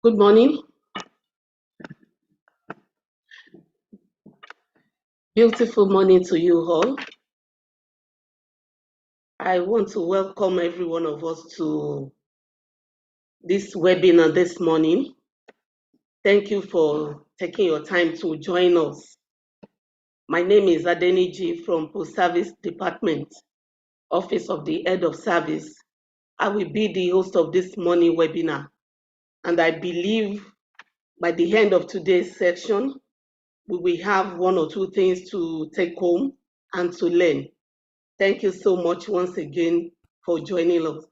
Good morning. Beautiful morning to you all. I want to welcome every one of us to this webinar this morning. Thank you for taking your time to join us. My name is Adeniji from Post Service Department, Office of the Head of Service. I will be the host of this morning webinar, and I believe by the end of today's session, we will have one or two things to take home and to learn. Thank you so much once again for joining us.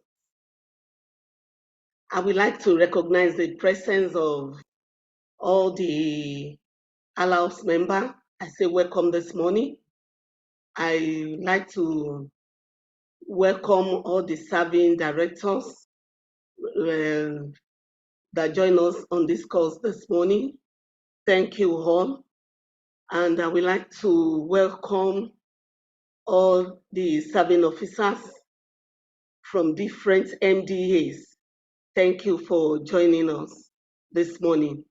I would like to recognize the presence of all the Alausa members. I say welcome this morning. I like to welcome all the serving directors that join us on this course this morning. Thank you all. And I would like to welcome all the serving officers from different MDAs. Thank you for joining us this morning.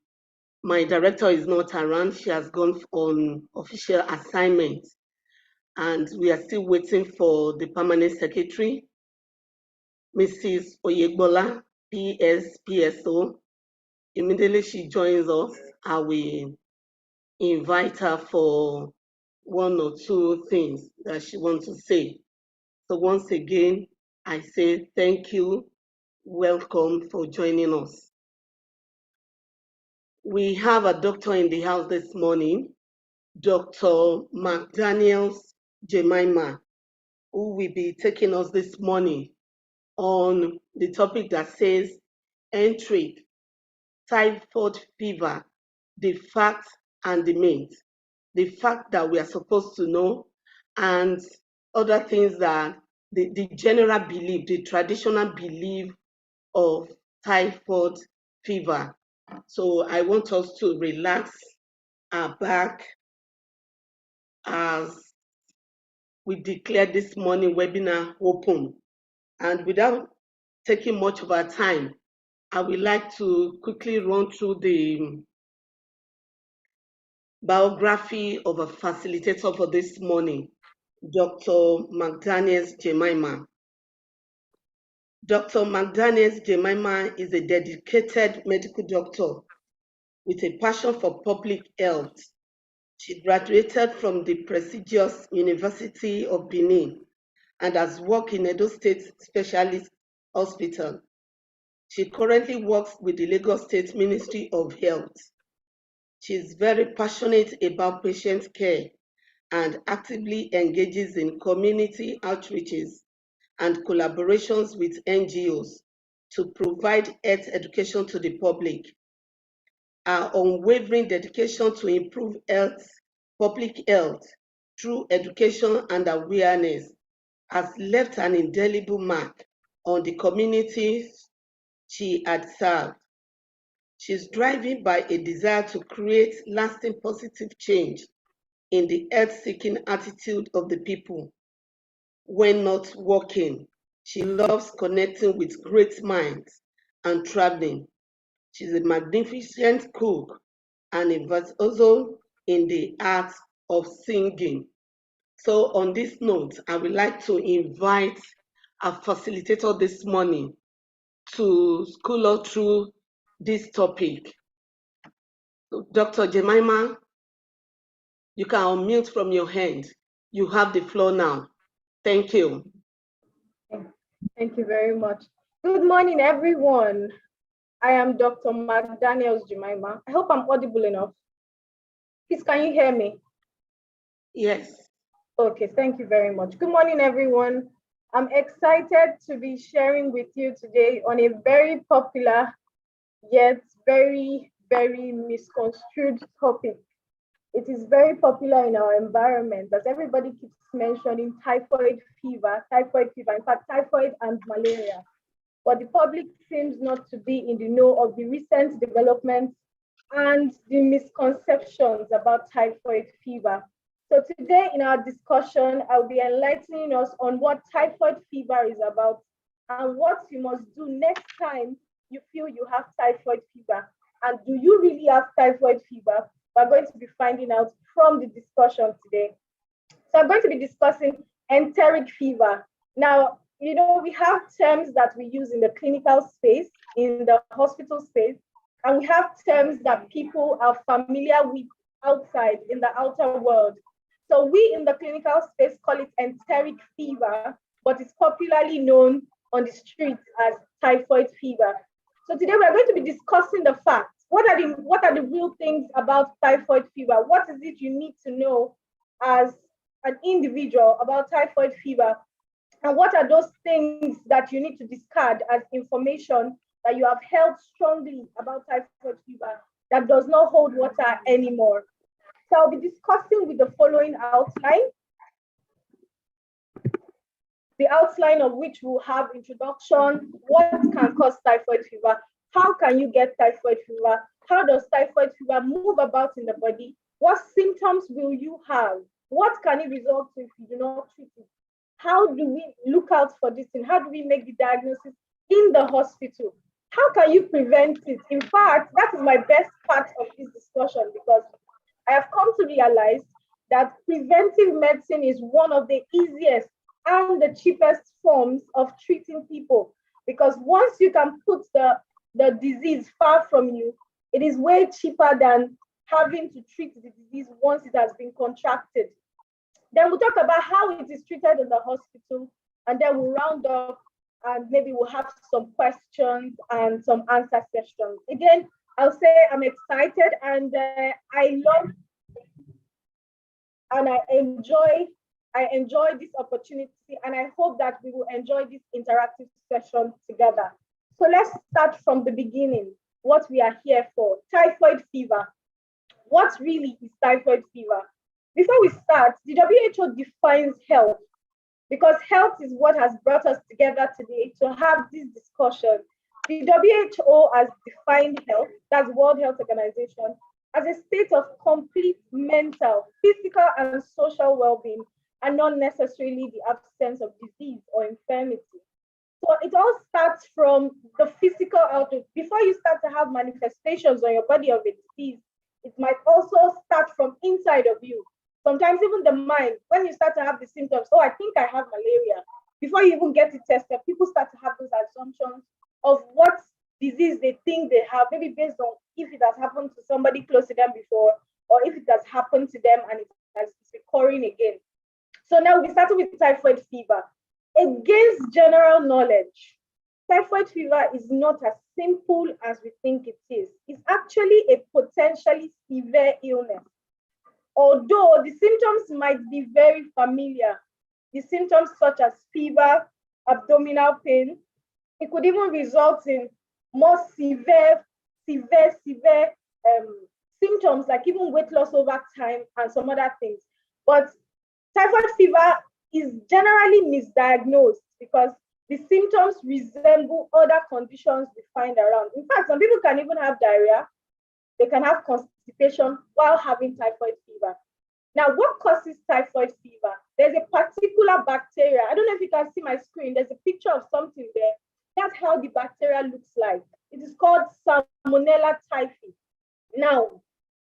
My director is not around. She has gone on official assignment, and we are still waiting for the permanent secretary, Mrs. Oyegbola, PSPSO. Immediately she joins us, I will invite her for one or two things that she wants to say. So once again, I say thank you. Welcome for joining us. We have a doctor in the house this morning, Dr. MacDaniel Jemima, who will be taking us this morning on the topic that says ENTERIC, typhoid fever, the facts and the myths, the fact that we are supposed to know, and other things that the general belief, the traditional belief of typhoid fever. So I want us to relax our back as we declare this morning webinar open. And without taking much of our time, I would like to quickly run through the biography of a facilitator for this morning, Dr. MacDaniel Jemima. Dr. MacDaniel Jemima is a dedicated medical doctor with a passion for public health. She graduated from the prestigious University of Benin and has worked in Edo State Specialist Hospital. She currently works with the Lagos State Ministry of Health. She is very passionate about patient care and actively engages in community outreaches and collaborations with NGOs to provide health education to the public. Our unwavering dedication to improve public health through education and awareness has left an indelible mark on the communities she had served. She's driven by a desire to create lasting positive change in the health-seeking attitude of the people. When not working, she loves connecting with great minds and traveling. She's a magnificent cook and a virtuoso in the art of singing. So on this note, I would like to invite our facilitator this morning to school us through this topic. So Dr. Jemima, you can unmute from your hand. You have the floor now. Thank you. Thank you very much. Good morning, everyone. I am Dr. MacDaniel Jemima. I hope I'm audible enough. Please, can you hear me? Yes. Okay, thank you very much. Good morning, everyone. I'm excited to be sharing with you today on a very popular yet very, very misconstrued topic. It is very popular in our environment as everybody keeps mentioning typhoid fever, in fact, typhoid and malaria. But the public seems not to be in the know of the recent developments and the misconceptions about typhoid fever. So today in our discussion, I'll be enlightening us on what typhoid fever is about and what you must do next time you feel you have typhoid fever. And do you really have typhoid fever? We're going to be finding out from the discussion today. So I'm going to be discussing enteric fever. Now, you know, we have terms that we use in the clinical space, in the hospital space, and we have terms that people are familiar with outside in the outer world. So we in the clinical space call it enteric fever, but it's popularly known on the streets as typhoid fever. So today we're going to be discussing the facts. What are the real things about typhoid fever? What is it you need to know as an individual about typhoid fever? And what are those things that you need to discard as information that you have held strongly about typhoid fever that does not hold water anymore? So I'll be discussing with the following outline. The outline of which will have introduction, what can cause typhoid fever, how can you get typhoid fever, how does typhoid fever move about in the body, what symptoms will you have, what can it result to if you do not treat it, how do we look out for this thing, how do we make the diagnosis in the hospital, how can you prevent it? In fact, that is my best part of this discussion, because I have come to realize that preventive medicine is one of the easiest and the cheapest forms of treating people, because once you can put the disease far from you, it is way cheaper than having to treat the disease once it has been contracted. Then we'll talk about how it is treated in the hospital, and then we'll round up and maybe we'll have some questions and some answer sessions. Again, I'll say I'm excited and I love and I enjoy this opportunity, and I hope that we will enjoy this interactive session together. So let's start from the beginning, what we are here for. Typhoid fever. What really is typhoid fever? Before we start, the WHO defines health, because health is what has brought us together today to have this discussion. The WHO has defined health, that's World Health Organization, as a state of complete mental, physical, and social well-being, and not necessarily the absence of disease or infirmity. So it all starts from the physical outlook. Before you start to have manifestations on your body of a disease, it might also start from inside of you. Sometimes even the mind, when you start to have the symptoms, oh, I think I have malaria. Before you even get it tested, people start to have those assumptions of what disease they think they have, maybe based on if it has happened to somebody close to them before, or if it has happened to them and it's recurring again. So now we start with typhoid fever. Against general knowledge, typhoid fever is not as simple as we think it is. It's actually a potentially severe illness. Although the symptoms might be very familiar, the symptoms such as fever, abdominal pain, it could even result in more severe symptoms like even weight loss over time and some other things. But typhoid fever is generally misdiagnosed because the symptoms resemble other conditions we find around. In fact, some people can even have diarrhea. They can have constipation while having typhoid fever. Now, what causes typhoid fever? There's a particular bacteria. I don't know if you can see my screen. There's a picture of something there. That's how the bacteria looks like. It is called Salmonella typhi. Now,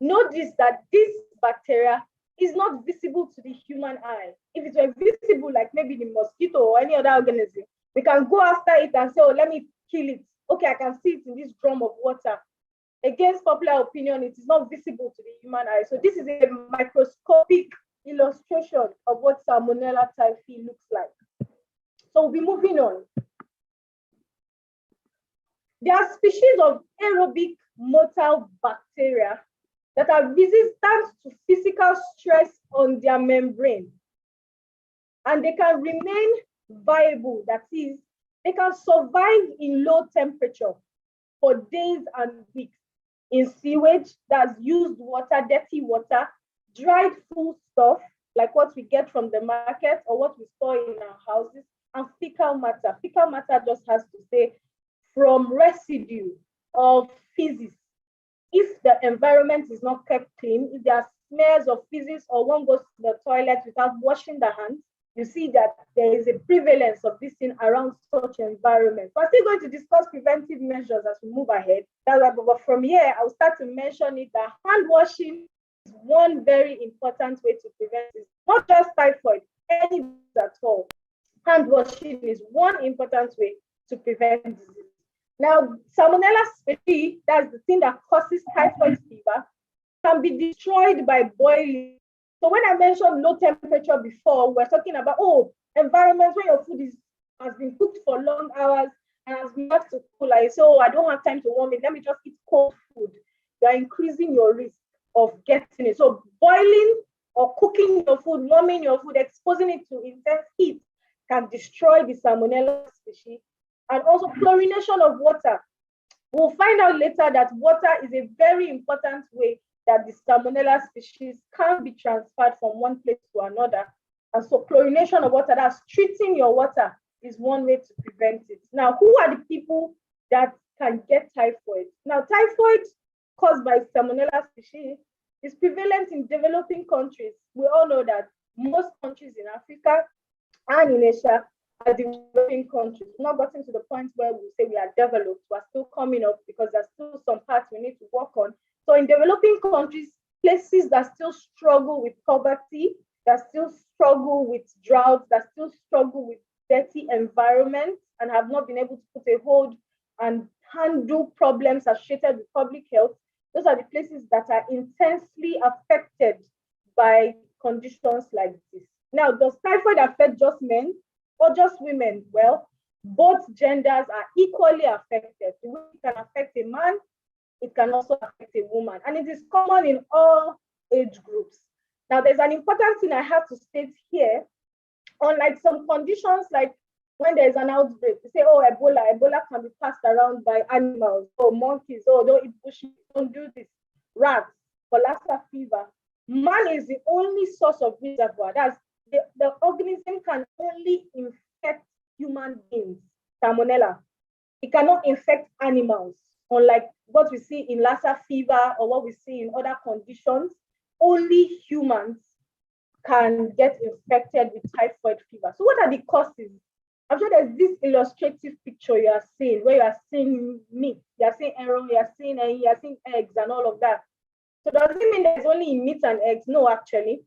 notice that this bacteria is not visible to the human eye. If it were visible, like maybe the mosquito or any other organism, we can go after it and say, oh, let me kill it. Okay, I can see it in this drum of water. Against popular opinion, it is not visible to the human eye. So this is a microscopic illustration of what Salmonella typhi looks like. So we'll be moving on. There are species of aerobic motile bacteria that are resistant to physical stress on their membrane. And they can remain viable, that is, they can survive in low temperature for days and weeks in sewage, that's used water, dirty water, dried food stuff, like what we get from the market or what we store in our houses, and fecal matter. Fecal matter just has to say from residue of feces. If the environment is not kept clean, if there are smears of feces or one goes to the toilet without washing the hands, you see that there is a prevalence of this thing around such environments. We're still going to discuss preventive measures as we move ahead. But from here, I'll start to mention it that hand washing is one very important way to prevent this. Not just typhoid, any disease at all. Hand washing is one important way to prevent disease. Now, Salmonella species, that's the thing that causes typhoid fever, can be destroyed by boiling. So when I mentioned low temperature before, we're talking about, environments where your food has been cooked for long hours and has been left to cool. Like, so I don't have time to warm it. Let me just eat cold food. You're increasing your risk of getting it. So boiling or cooking your food, warming your food, exposing it to intense heat can destroy the Salmonella species. And also chlorination of water. We'll find out later that water is a very important way that the Salmonella species can be transferred from one place to another. And so chlorination of water, that's treating your water, is one way to prevent it. Now, who are the people that can get typhoid? Now, typhoid caused by Salmonella species is prevalent in developing countries. We all know that most countries in Africa and in Asia are developing countries. We've not gotten to the point where we say we are developed. We're still coming up because there's still some parts we need to work on. So in developing countries, places that still struggle with poverty, that still struggle with droughts, that still struggle with dirty environments and have not been able to put a hold and handle problems associated with public health, those are the places that are intensely affected by conditions like this. Now, does typhoid affect just men or just women? Well, both genders are equally affected. The way it can affect a man, it can also affect a woman. And it is common in all age groups. Now, there's an important thing I have to state here. Unlike some conditions, like when there's an outbreak, they say, Ebola can be passed around by animals, monkeys, don't eat bushmeat, don't do this, rats, for Lassa fever. Man is the only source of reservoir. That's the organism can only infect human beings, Salmonella. It cannot infect animals, unlike what we see in Lassa fever or what we see in other conditions. Only humans can get infected with typhoid fever. So what are the causes? I'm sure there's this illustrative picture you are seeing, where you are seeing meat, you are seeing arrow, you are seeing eggs and all of that. So does it mean there's only meat and eggs? No, actually.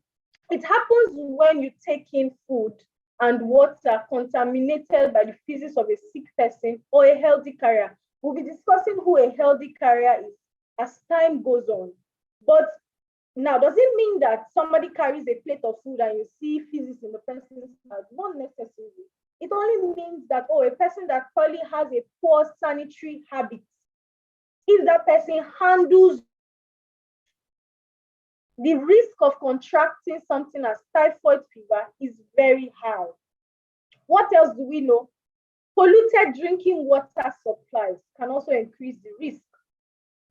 It happens when you take in food and water contaminated by the feces of a sick person or a healthy carrier. We'll be discussing who a healthy carrier is as time goes on. But now, does it mean that somebody carries a plate of food and you see feces in the person's mouth? Not necessarily. It only means that, a person that probably has a poor sanitary habit, if that person handles the risk of contracting something as typhoid fever is very high. What else do we know? Polluted drinking water supplies can also increase the risk.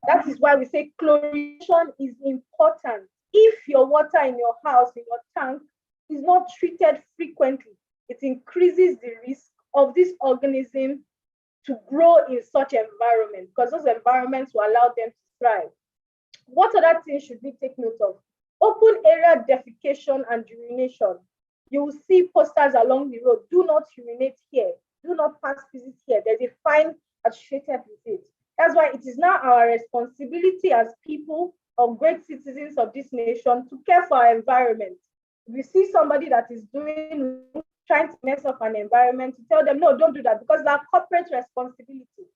That is why we say chlorination is important. If your water in your house, in your tank, is not treated frequently, it increases the risk of this organism to grow in such environments, because those environments will allow them to thrive. What other things should we take note of? Open area defecation and urination. You will see posters along the road. Do not urinate here. Do not pass feces here. There's a fine associated with it. That's why it is now our responsibility as people or great citizens of this nation to care for our environment. If you see somebody that is trying to mess up an environment, to tell them, no, don't do that, because that's corporate responsibility.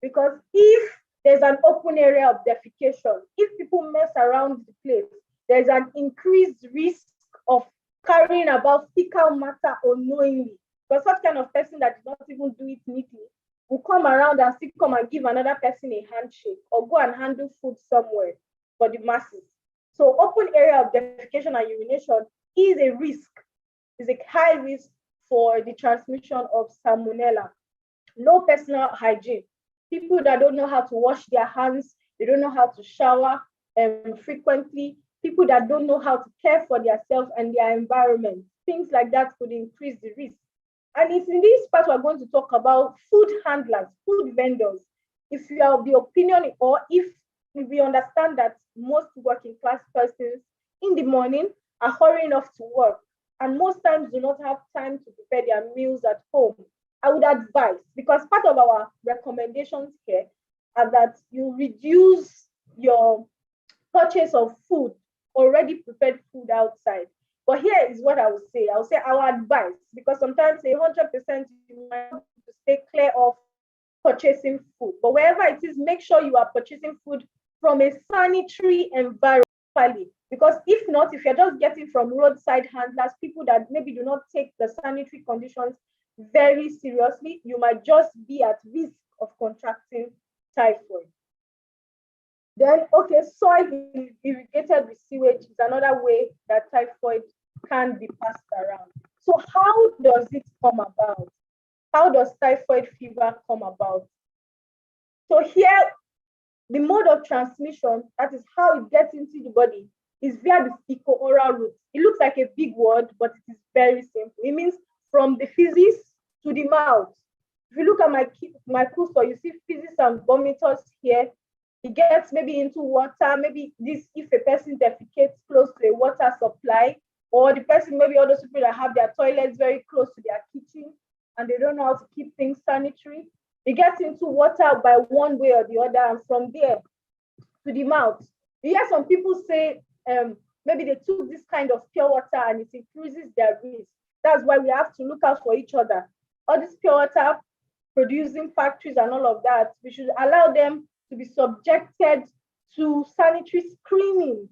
Because if there's an open area of defecation, if people mess around the place, there's an increased risk of carrying about fecal matter unknowingly. Because such kind of person that does not even do it neatly will come around and still come and give another person a handshake or go and handle food somewhere for the masses. So open area of defecation and urination is a risk, is a high risk for the transmission of Salmonella. No personal hygiene. People that don't know how to wash their hands, they don't know how to shower frequently, people that don't know how to care for themselves and their environment, things like that could increase the risk. And it's in this part we're going to talk about food handlers, food vendors. If you are of the opinion, or if we understand that most working class persons in the morning are hurrying off to work and most times do not have time to prepare their meals at home, I would advise, because part of our recommendations here are that you reduce your purchase of food, already prepared food outside. But here is what I would say. I would say our advice, because sometimes 100% you might have to stay clear of purchasing food. But wherever it is, make sure you are purchasing food from a sanitary environment. Because if not, if you're just getting from roadside handlers, people that maybe do not take the sanitary conditions very seriously, you might just be at risk of contracting typhoid. Then, okay, soil irrigated with sewage is another way that typhoid can be passed around. So how does it come about? How does typhoid fever come about? So here, the mode of transmission, that is how it gets into the body, is via the fecal-oral route. It looks like a big word, but it is very simple. It means from the feces to the mouth. If you look at my cursor, you see feces and vomiters here. It gets maybe into water, maybe this if a person defecates close to a water supply, or the person, maybe all those people that have their toilets very close to their kitchen and they don't know how to keep things sanitary. It gets into water by one way or the other, and from there to the mouth. You hear some people say maybe they took this kind of pure water and it increases their risk. That's why we have to look out for each other. All this pure water producing factories and all of that, we should allow them to be subjected to sanitary screening,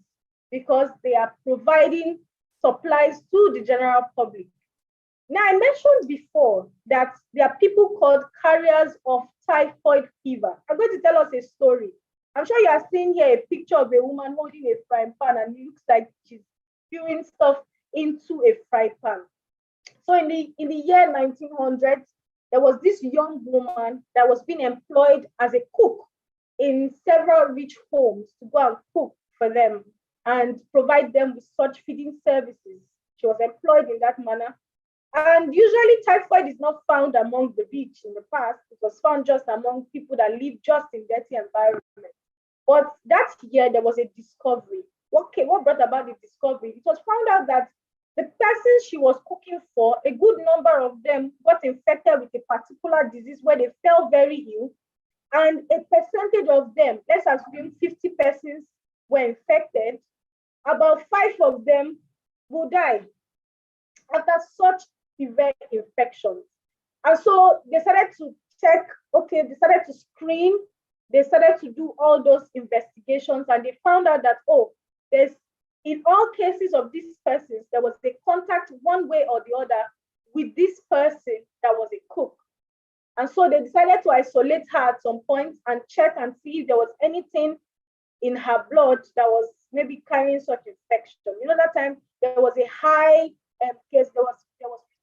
because they are providing supplies to the general public. Now, I mentioned before that there are people called carriers of typhoid fever. I'm going to tell us a story. I'm sure you are seeing here a picture of a woman holding a frying pan, and it looks like she's spewing stuff into a frying pan. So in the year 1900s, there was this young woman that was being employed as a cook in several rich homes to go and cook for them and provide them with such feeding services. She was employed in that manner. And usually typhoid is not found among the rich in the past. It was found just among people that live just in dirty environments. But that year there was a discovery. What brought about the discovery? It was found out that the persons she was cooking for, a good number of them got infected with a particular disease where they fell very ill. And a percentage of them, let's assume 50 persons were infected, about 5 of them will die after such severe infections. And so they started to check, they started to screen, they started to do all those investigations, and they found out that, there's, in all cases of these persons, there was a contact one way or the other with this person that was a cook. And so they decided to isolate her at some point and check and see if there was anything in her blood that was maybe carrying such infection. You know, that time there was a high case, there was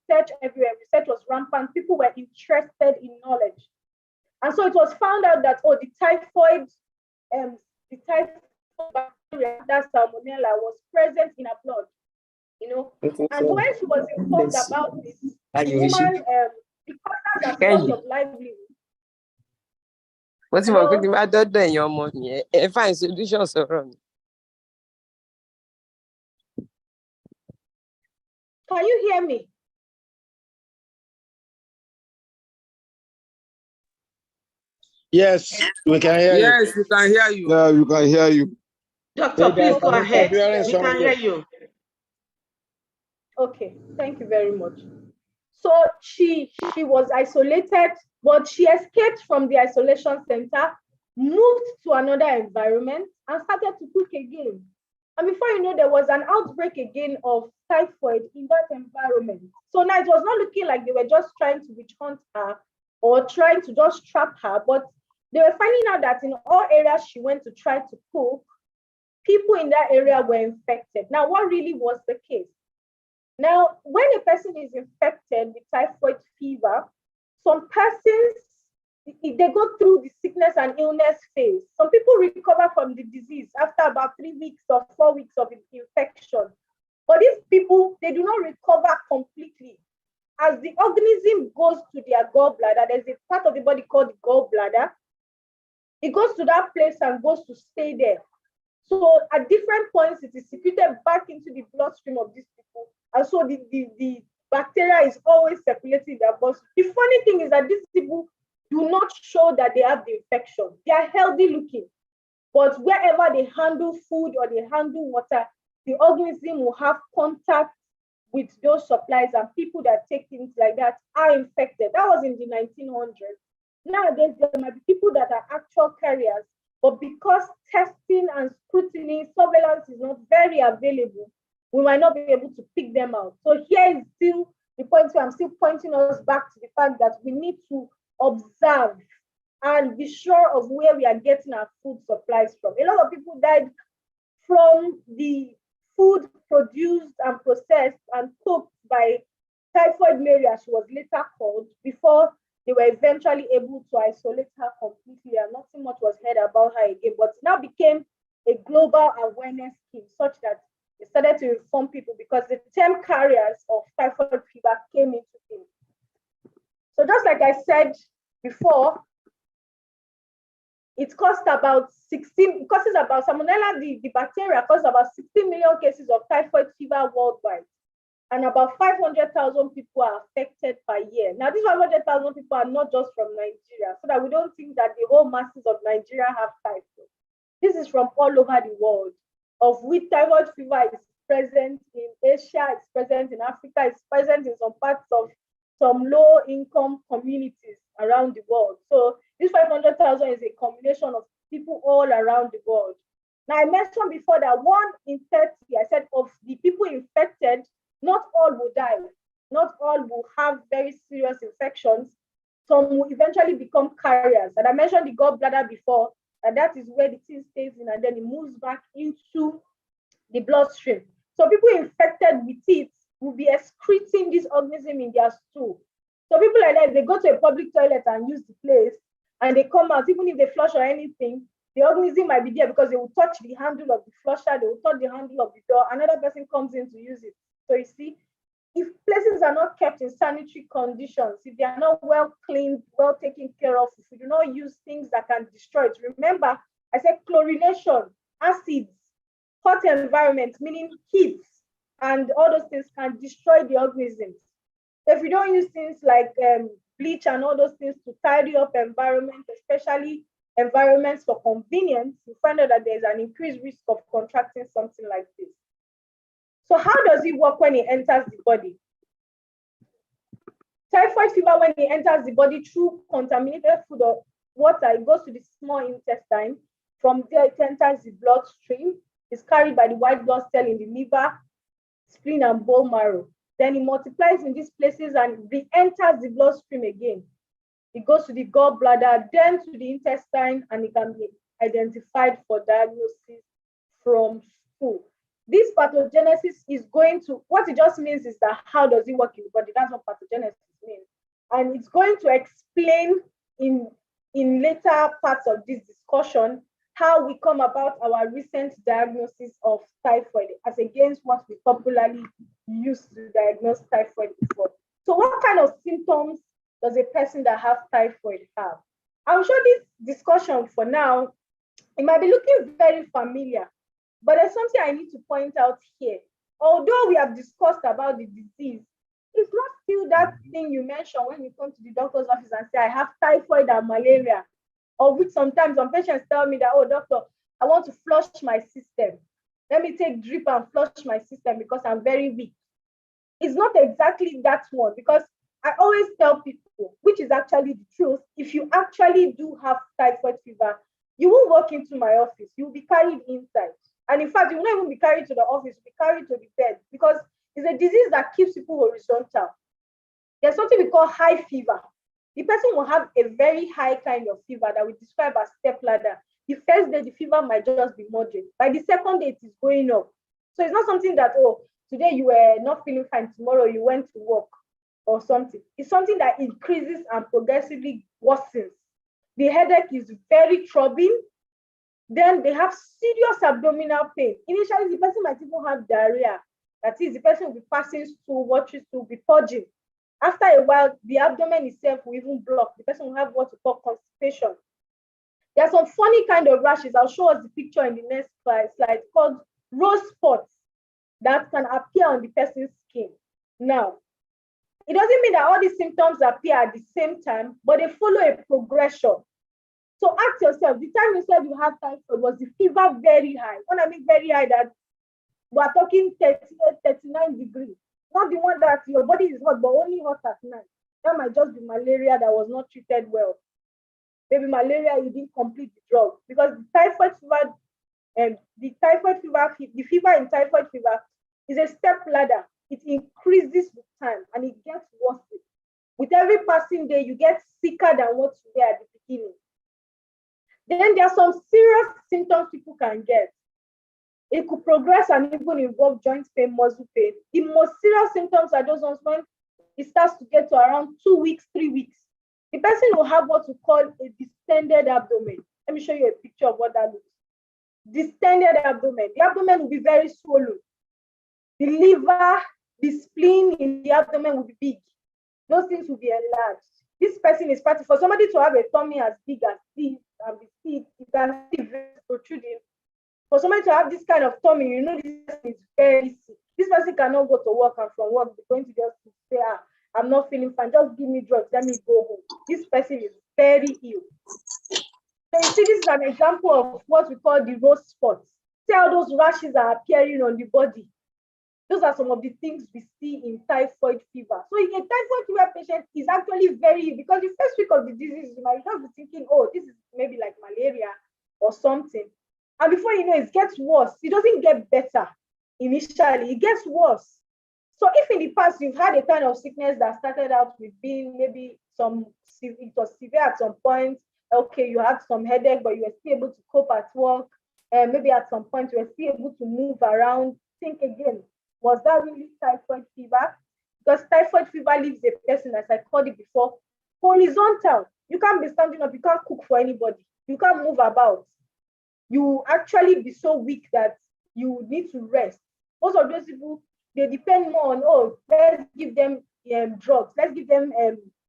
research everywhere, research was rampant, people were interested in knowledge. And so it was found out that, the typhoid bacteria, that salmonella, was present in her blood, you know. And when she was informed about this, the woman, because that's a source of livelihood. What's wrong with my daughter and your money? If I solutions are wrong. Can you hear me? Yes, we can hear you. Yes, we can hear you. Yeah, we can hear you. Doctor, please go ahead. We can hear you. Okay, thank you very much. So she was isolated, but she escaped from the isolation center, moved to another environment, and started to cook again. And before you know, there was an outbreak again of typhoid in that environment. So now it was not looking like they were just trying to witch hunt her or trying to just trap her, but they were finding out that in all areas she went to try to cook, people in that area were infected. Now, what really was the case? Now, when a person is infected with typhoid fever, some persons, they go through the sickness and illness phase. Some people recover from the disease after about 3 weeks or 4 weeks of infection. But these people, they do not recover completely. As the organism goes to their gallbladder, there's a part of the body called the gallbladder. It goes to that place and goes to stay there. So at different points, it is secreted back into the bloodstream of these people. And so the bacteria is always circulating in their body. The funny thing is that these people do not show that they have the infection. They are healthy looking, but wherever they handle food or they handle water, the organism will have contact with those supplies, and people that take things like that are infected. That was in the 1900s. Nowadays, there might be people that are actual carriers, but because testing and scrutiny, surveillance is not very available, we might not be able to pick them out. So here is still the point where I'm still pointing us back to the fact that we need to observe and be sure of where we are getting our food supplies from. A lot of people died from the food produced and processed and cooked by typhoid Mary, as she was later called, before they were eventually able to isolate her completely, and nothing much was heard about her again. But it now became a global awareness scheme such that it started to inform people, because the term carriers of typhoid fever came into being. So just like I said before, it costs about 16, it causes about salmonella, the bacteria causes about 16 million cases of typhoid fever worldwide. And about 500,000 people are affected per year. Now, these 500,000 people are not just from Nigeria, so that we don't think that the whole masses of Nigeria have typhoid. This is from all over the world, of which typhoid fever is present in Asia, it's present in Africa, it's present in some parts of some low-income communities around the world. So this 500,000 is a combination of people all around the world. Now, I mentioned before that 1 in 30, I said, of the people infected, not all will die. Not all will have very serious infections. Some will eventually become carriers. And I mentioned the gallbladder before, and that is where the thing stays in, and then it moves back into the bloodstream. So people infected with it will be excreting this organism in their stool. So people like that, if they go to a public toilet and use the place, and they come out, even if they flush or anything, the organism might be there because they will touch the handle of the flusher, they will touch the handle of the door, another person comes in to use it. So you see, if places are not kept in sanitary conditions, if they are not well cleaned, well taken care of, if we do not use things that can destroy it. Remember, I said chlorination, acids, hot environment, meaning heat, and all those things can destroy the organisms. So if we don't use things like bleach and all those things to tidy up environments, especially environments for convenience, you find out that there's an increased risk of contracting something like this. So how does it work when it enters the body? Typhoid fever, when it enters the body through contaminated food or water, it goes to the small intestine. From there, it enters the bloodstream. It's carried by the white blood cell in the liver, spleen, and bone marrow. Then it multiplies in these places and re-enters the bloodstream again. It goes to the gallbladder, then to the intestine, and it can be identified for diagnosis from stool. This pathogenesis is going to, what it just means is that how does it work in the body? That's what pathogenesis means. And it's going to explain in later parts of this discussion how we come about our recent diagnosis of typhoid as against what we popularly used to diagnose typhoid before. So what kind of symptoms does a person that has typhoid have? I'm sure this discussion for now, it might be looking very familiar, but there's something I need to point out here. Although we have discussed about the disease, it's not still that thing you mentioned when you come to the doctor's office and say, I have typhoid and malaria, or which sometimes some patients tell me that, oh, doctor, I want to flush my system. Let me take drip and flush my system because I'm very weak. It's not exactly that one, because I always tell people, which is actually the truth, if you actually do have typhoid fever, you won't walk into my office, you'll be carried inside. And in fact, you won't even be carried to the office, you'll be carried to the bed, because it's a disease that keeps people horizontal. There's something we call high fever. The person will have a very high kind of fever that we describe as step ladder. The first day, the fever might just be moderate. By the second day, it is going up. So it's not something that, oh, today you were not feeling fine, tomorrow you went to work or something. It's something that increases and progressively worsens. The headache is very troubling. Then they have serious abdominal pain. Initially, the person might even have diarrhea. That is, the person will be passing stool, watery stool, be purging. After a while, the abdomen itself will even block. The person will have what we call constipation. There are some funny kind of rashes. I'll show us the picture in the next slide called rose spots. that can appear on the person's skin. Now, it doesn't mean that all these symptoms appear at the same time, but they follow a progression. So ask yourself, the time you said you had typhoid, was the fever very high? When I mean very high, that we're talking 38, 39 degrees. Not the one that your body is hot, but only hot at night. That might just be malaria that was not treated well. Maybe malaria, you didn't complete the drug. Because the typhoid fever, the fever in typhoid fever is a step ladder. It increases with time and it gets worse. With every passing day, you get sicker than what you were at the beginning. Then there are some serious symptoms people can get. It could progress and even involve joint pain, muscle pain. The most serious symptoms are those ones when it starts to get to around 2 weeks, 3 weeks. The person will have what we call a distended abdomen. Let me show you a picture of what that looks. Distended abdomen. The abdomen will be very swollen. The liver, the spleen in the abdomen will be big. Those things will be enlarged. This person is part for somebody to have a tummy as big as this and be sick, it can be protruding. For somebody to have this kind of tummy, you know this person is very sick. This person cannot go to work and from work they're going to just say, I'm not feeling fine, just give me drugs, let me go home. This person is very ill. So you see, this is an example of what we call the rose spots. See how those rashes are appearing on the body. Those are some of the things we see in typhoid fever. So a typhoid fever patient is actually very ill because the first week of the disease, you might just be thinking, oh, this is maybe like malaria or something. And before you know, it gets worse. It doesn't get better initially, it gets worse. So if in the past you've had a kind of sickness that started out with being maybe it was severe at some point, okay, you had some headache, but you were still able to cope at work, and maybe at some point you were still able to move around, think again, was that really typhoid fever? Because typhoid fever leaves a person, as I called it before, horizontal. You can't be standing up, you can't cook for anybody, you can't move about. You actually be so weak that you need to rest. Most of those people, they depend more on, oh, let's give them drugs, let's give them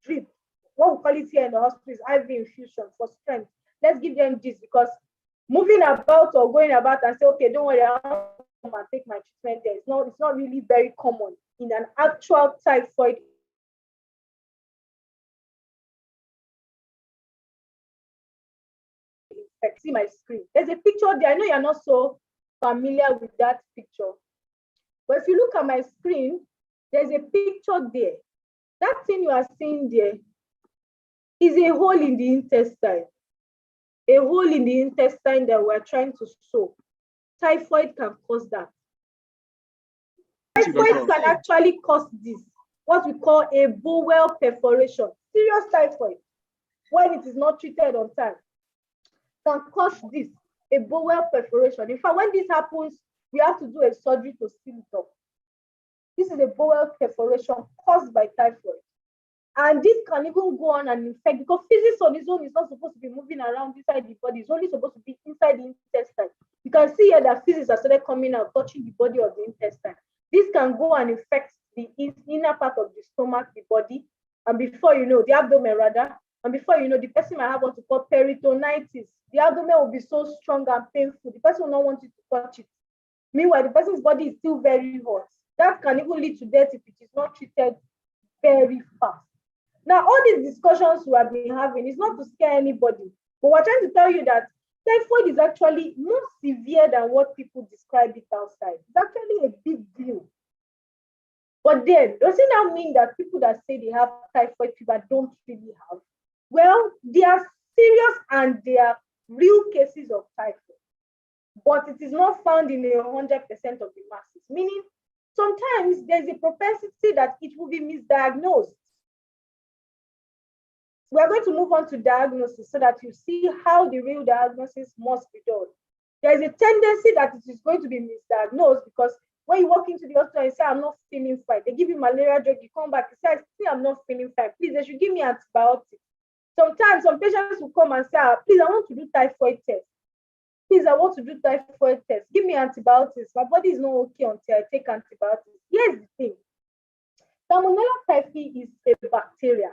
drip. What we call it here in the hospital is IV infusion for strength. Let's give them this because moving about or going about and say, okay, don't worry, I'll come and take my treatment there. It's not really very common in an actual typhoid. See my screen. There's a picture there. I know you're not so familiar with that picture. But if you look at my screen, there's a picture there. That thing you are seeing there is a hole in the intestine. A hole in the intestine that we're trying to sew. Typhoid can cause that. Typhoid can actually cause this, what we call a bowel perforation. Serious typhoid, when it is not treated on time, can cause this, a bowel perforation. In fact, when this happens, we have to do a surgery to seal it up. This is a bowel perforation caused by typhoid. And this can even go on and infect, because physics on its own is not supposed to be moving around inside the body. It's only supposed to be inside the intestine. You can see here that physics are started coming out, touching the body of the intestine. This can go and infect the inner part of the stomach, the body, and before you know, the abdomen rather, and before you know, the person might have what we call peritonitis. The abdomen will be so strong and painful, the person will not want you to touch it. Meanwhile, the person's body is still very hot. That can even lead to death if it is not treated very fast. Now, all these discussions we have been having is not to scare anybody, but we're trying to tell you that typhoid is actually more severe than what people describe it outside. It's actually a big deal. But then, does it now mean that people that say they have typhoid fever don't really have? Well, they are serious and they are real cases of typhoid, but it is not found in 100% of the masses, meaning sometimes there's a propensity that it will be misdiagnosed. We're going to move on to diagnosis so that you see how the real diagnosis must be done. There's a tendency that it is going to be misdiagnosed because when you walk into the hospital and say, I'm not feeling fine, they give you malaria drug, you come back and say, I think I'm not feeling fine. Please, they should give me antibiotics. Sometimes some patients will come and say, please, I want to do typhoid test. Please, I want to do typhoid test. Give me antibiotics. My body is not okay until I take antibiotics. Here's the thing. Salmonella typhi is a bacteria.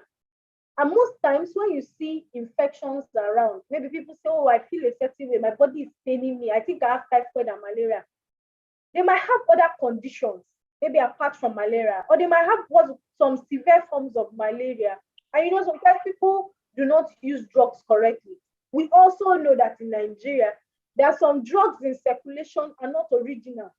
And most times when you see infections around, maybe people say, oh, I feel a certain way, my body is paining me, I think I have typhoid and malaria. they might have other conditions, maybe apart from malaria, or they might have some severe forms of malaria. And sometimes people do not use drugs correctly. We also know that in Nigeria, there are some drugs in circulation are not original.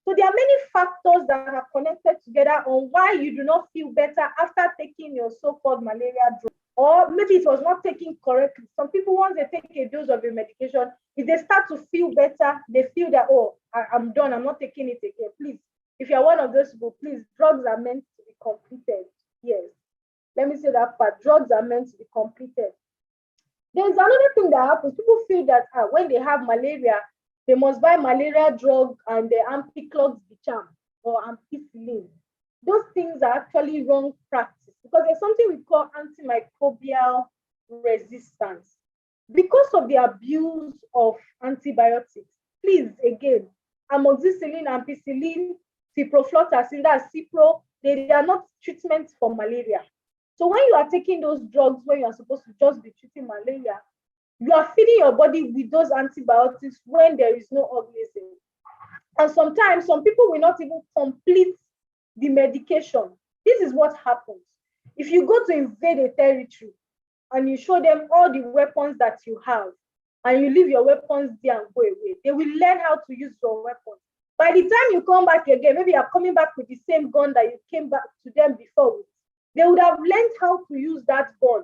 So there are many factors that are connected together on why you do not feel better after taking your so-called malaria drug. Or maybe it was not taken correctly. Some people, once they take a dose of a medication, if they start to feel better, they feel that, oh, I'm done, I'm not taking it again. Please, if you're one of those people, please, drugs are meant to be completed. Yes. Let me say that part. Drugs are meant to be completed. There's another thing that happens. People feel that when they have malaria, they must buy malaria drug and the ampiclox bicham or ampicillin. Those things are actually wrong practice because there's something we call antimicrobial resistance. Because of the abuse of antibiotics, please, again, amoxicillin, ampicillin, ciprofloxacin, that's Cipro, they are not treatments for malaria. So when you are taking those drugs, when you are supposed to just be treating malaria, you are feeding your body with those antibiotics when there is no organism. And sometimes some people will not even complete the medication. This is what happens. If you go to invade a territory and you show them all the weapons that you have and you leave your weapons there and go away, they will learn how to use your weapons. By the time you come back again, maybe you're coming back with the same gun that you came back to them before with. They would have learned how to use that gun.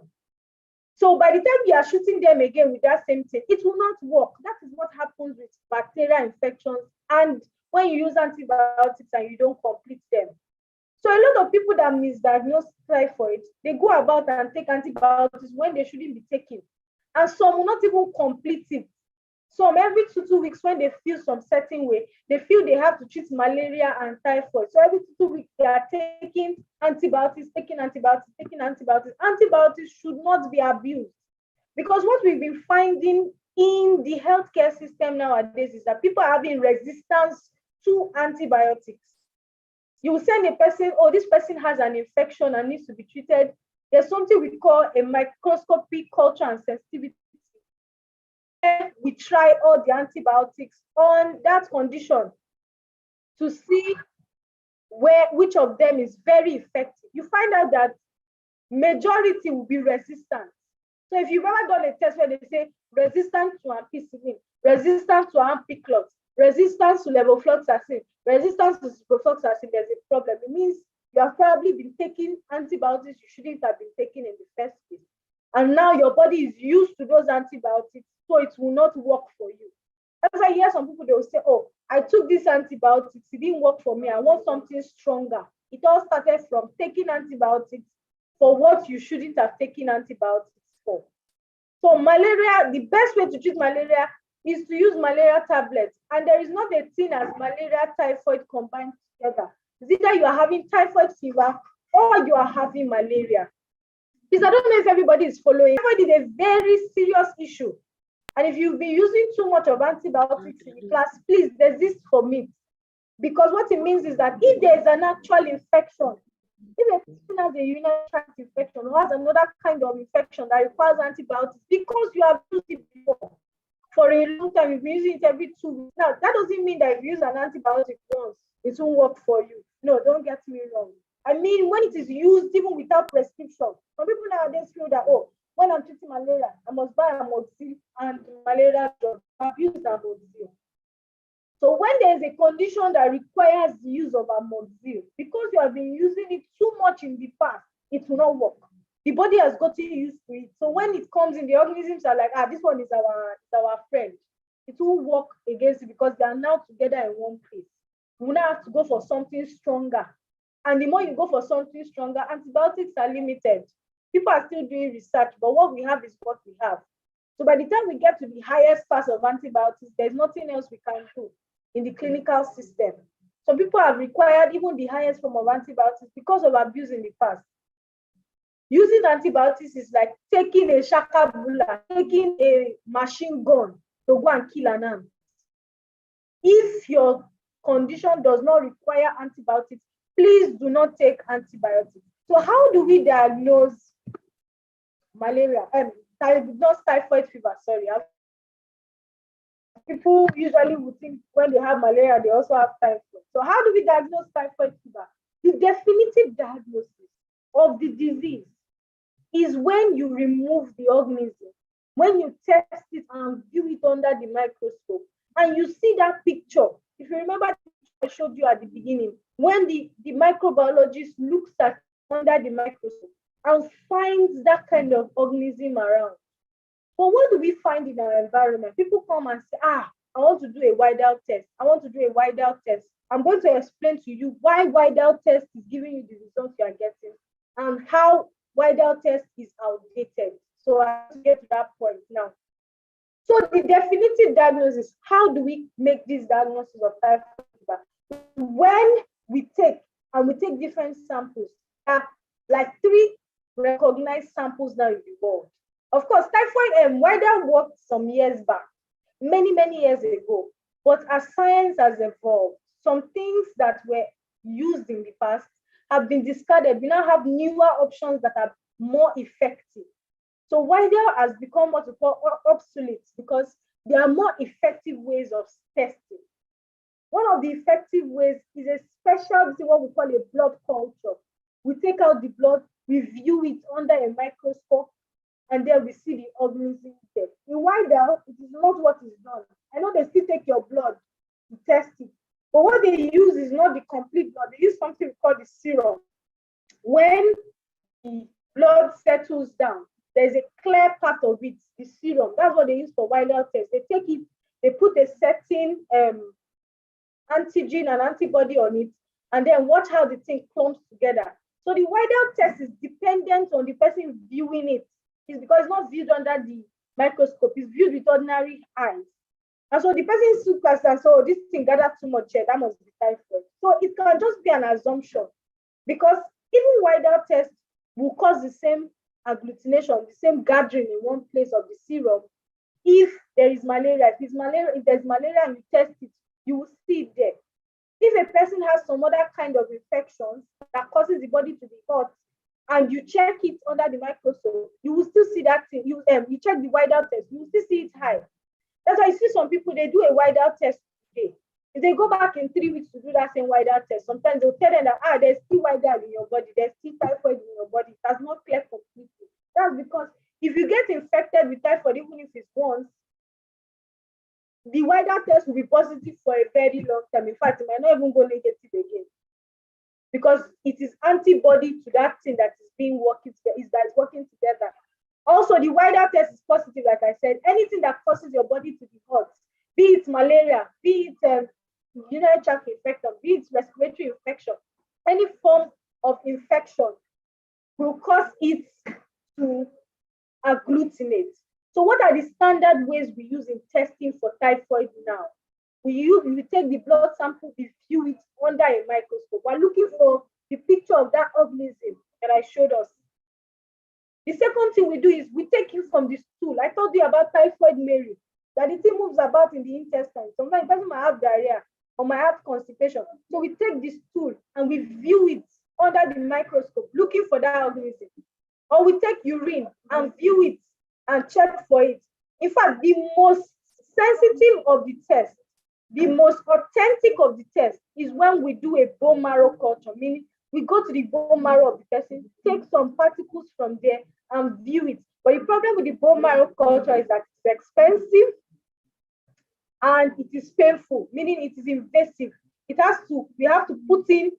So by the time you are shooting them again with that same thing, it will not work. That is what happens with bacterial infections and when you use antibiotics and you don't complete them. So a lot of people that misdiagnose typhoid, they go about and take antibiotics when they shouldn't be taking. And some will not even complete it. Some every 2 weeks when they feel some certain way, they feel they have to treat malaria and typhoid. So every 2 weeks they are taking antibiotics, taking antibiotics, taking antibiotics. Antibiotics should not be abused. Because what we've been finding in the healthcare system nowadays is that people are having resistance to antibiotics. You will send a person, oh, this person has an infection and needs to be treated. There's something we call a microscopic culture and sensitivity. We try all the antibiotics on that condition to see which of them is very effective. You find out that majority will be resistant. So if you've ever done a test where they say resistant to ampicillin, resistant to ampiclox, resistance to levofloxacin, resistance to ciprofloxacin, there's a problem. It means you have probably been taking antibiotics you shouldn't have been taking in the first place. And now your body is used to those antibiotics, so it will not work for you. As I hear some people, they will say, oh, I took these antibiotics, it didn't work for me, I want something stronger. It all started from taking antibiotics for what you shouldn't have taken antibiotics for. So malaria, the best way to treat malaria is to use malaria tablets. And there is not a thing as malaria, typhoid combined together. It's either you are having typhoid fever or you are having malaria. Because I don't know if everybody is following. Typhoid is a very serious issue. And if you've been using too much of antibiotics in the class, please desist from it. Because what it means is that if there is an actual infection, if a person has a urinary tract infection or has another kind of infection that requires antibiotics, because you have used it before for a long time, you've been using it every 2 weeks. Now, that doesn't mean that if you use an antibiotic once, it won't work for you. No, don't get me wrong. I mean, when it is used even without prescription, some people nowadays feel that, oh, when I'm treating malaria, I must buy amoxicillin and malaria drug. I've used amoxicillin. So when there is a condition that requires the use of amoxicillin, because you have been using it too much in the past, it will not work. The body has gotten used to it. So when it comes in, the organisms are like, this one is our friend. It will work against it because they are now together in one place. You will now have to go for something stronger. And the more you go for something stronger, antibiotics are limited. People are still doing research, but what we have is what we have. So by the time we get to the highest class of antibiotics, there's nothing else we can do in the clinical system. So people have required even the highest form of antibiotics because of abuse in the past. Using antibiotics is like taking a shakabula, taking a machine gun to go and kill an ant. If your condition does not require antibiotics, please do not take antibiotics. So how do we diagnose malaria? Not typhoid fever, sorry. People usually would think when they have malaria, they also have typhoid. So how do we diagnose typhoid fever? The definitive diagnosis of the disease is when you remove the organism, when you test it and view it under the microscope, and you see that picture. If you remember the picture I showed you at the beginning, when the microbiologist looks at under the microscope and finds that kind of organism around. But what do we find in our environment? People come and say, I want to do a Widal test. I want to do a Widal test. I'm going to explain to you why Widal test is giving you the results you are getting and how Widal test is outdated. So I have to get to that point now. So the definitive diagnosis, how do we make this diagnosis of typhoid fever? When we take different samples, like 3 recognized samples now in the world. Of course, typhoid Widal worked some years back, many years ago. But as science has evolved, some things that were used in the past have been discarded. We now have newer options that are more effective. So Widal has become what we call obsolete because there are more effective ways of testing. One of the effective ways is a special, what we call a blood culture. We take out the blood, we view it under a microscope, and then we see the organism there. In Widal, it is not what is done. I know they still take your blood to test it, but what they use is not the complete blood. They use something called the serum. When the blood settles down, there's a clear part of it, the serum. That's what they use for Widal test. They take it, they put a certain antigen and antibody on it, and then watch how the thing clumps together. So the Widal test is dependent on the person viewing it. It's because it's not viewed under the microscope, it's viewed with ordinary eyes. And so the person looks and says, oh, this thing gathered too much here, that must be typhoid. So it can just be an assumption because even Widal test will cause the same agglutination, the same gathering in one place of the serum. If there is malaria, if there's malaria and you test it, you will see it there. If a person has some other kind of infections that causes the body to be hot, and you check it under the microscope, you will still see that thing. You check the Widal test, you will still see it high. That's why you see some people, they do a Widal test today. If they go back in 3 weeks to do that same Widal test, sometimes they'll tell them that, there's still Widal in your body, there's still typhoid in your body. It has not cleared completely. That's because if you get infected with typhoid, even if it's once, the Widal test will be positive for a very long time. In fact, it might not even go negative again, because it is antibody to that thing that is working together. Also, the Widal test is positive, like I said. Anything that causes your body to be hot, be it malaria, be it urinary tract infection, be it respiratory infection, any form of infection will cause it to agglutinate. So what are the standard ways we use in testing for typhoid now? We take the blood sample, we view it under a microscope. We're looking for the picture of that organism that I showed us. The second thing we do is we take it from the stool. I told you about typhoid Mary, that the thing moves about in the intestine. Sometimes the person might have diarrhea or might have constipation. So we take the stool and we view it under the microscope, looking for that organism. Or we take urine and view it and check for it. In fact, the most sensitive of the tests, the most authentic of the tests is when we do a bone marrow culture, meaning we go to the bone marrow of the person, take some particles from there and view it. But the problem with the bone marrow culture is that it's expensive and it is painful, meaning it is invasive. We have to put in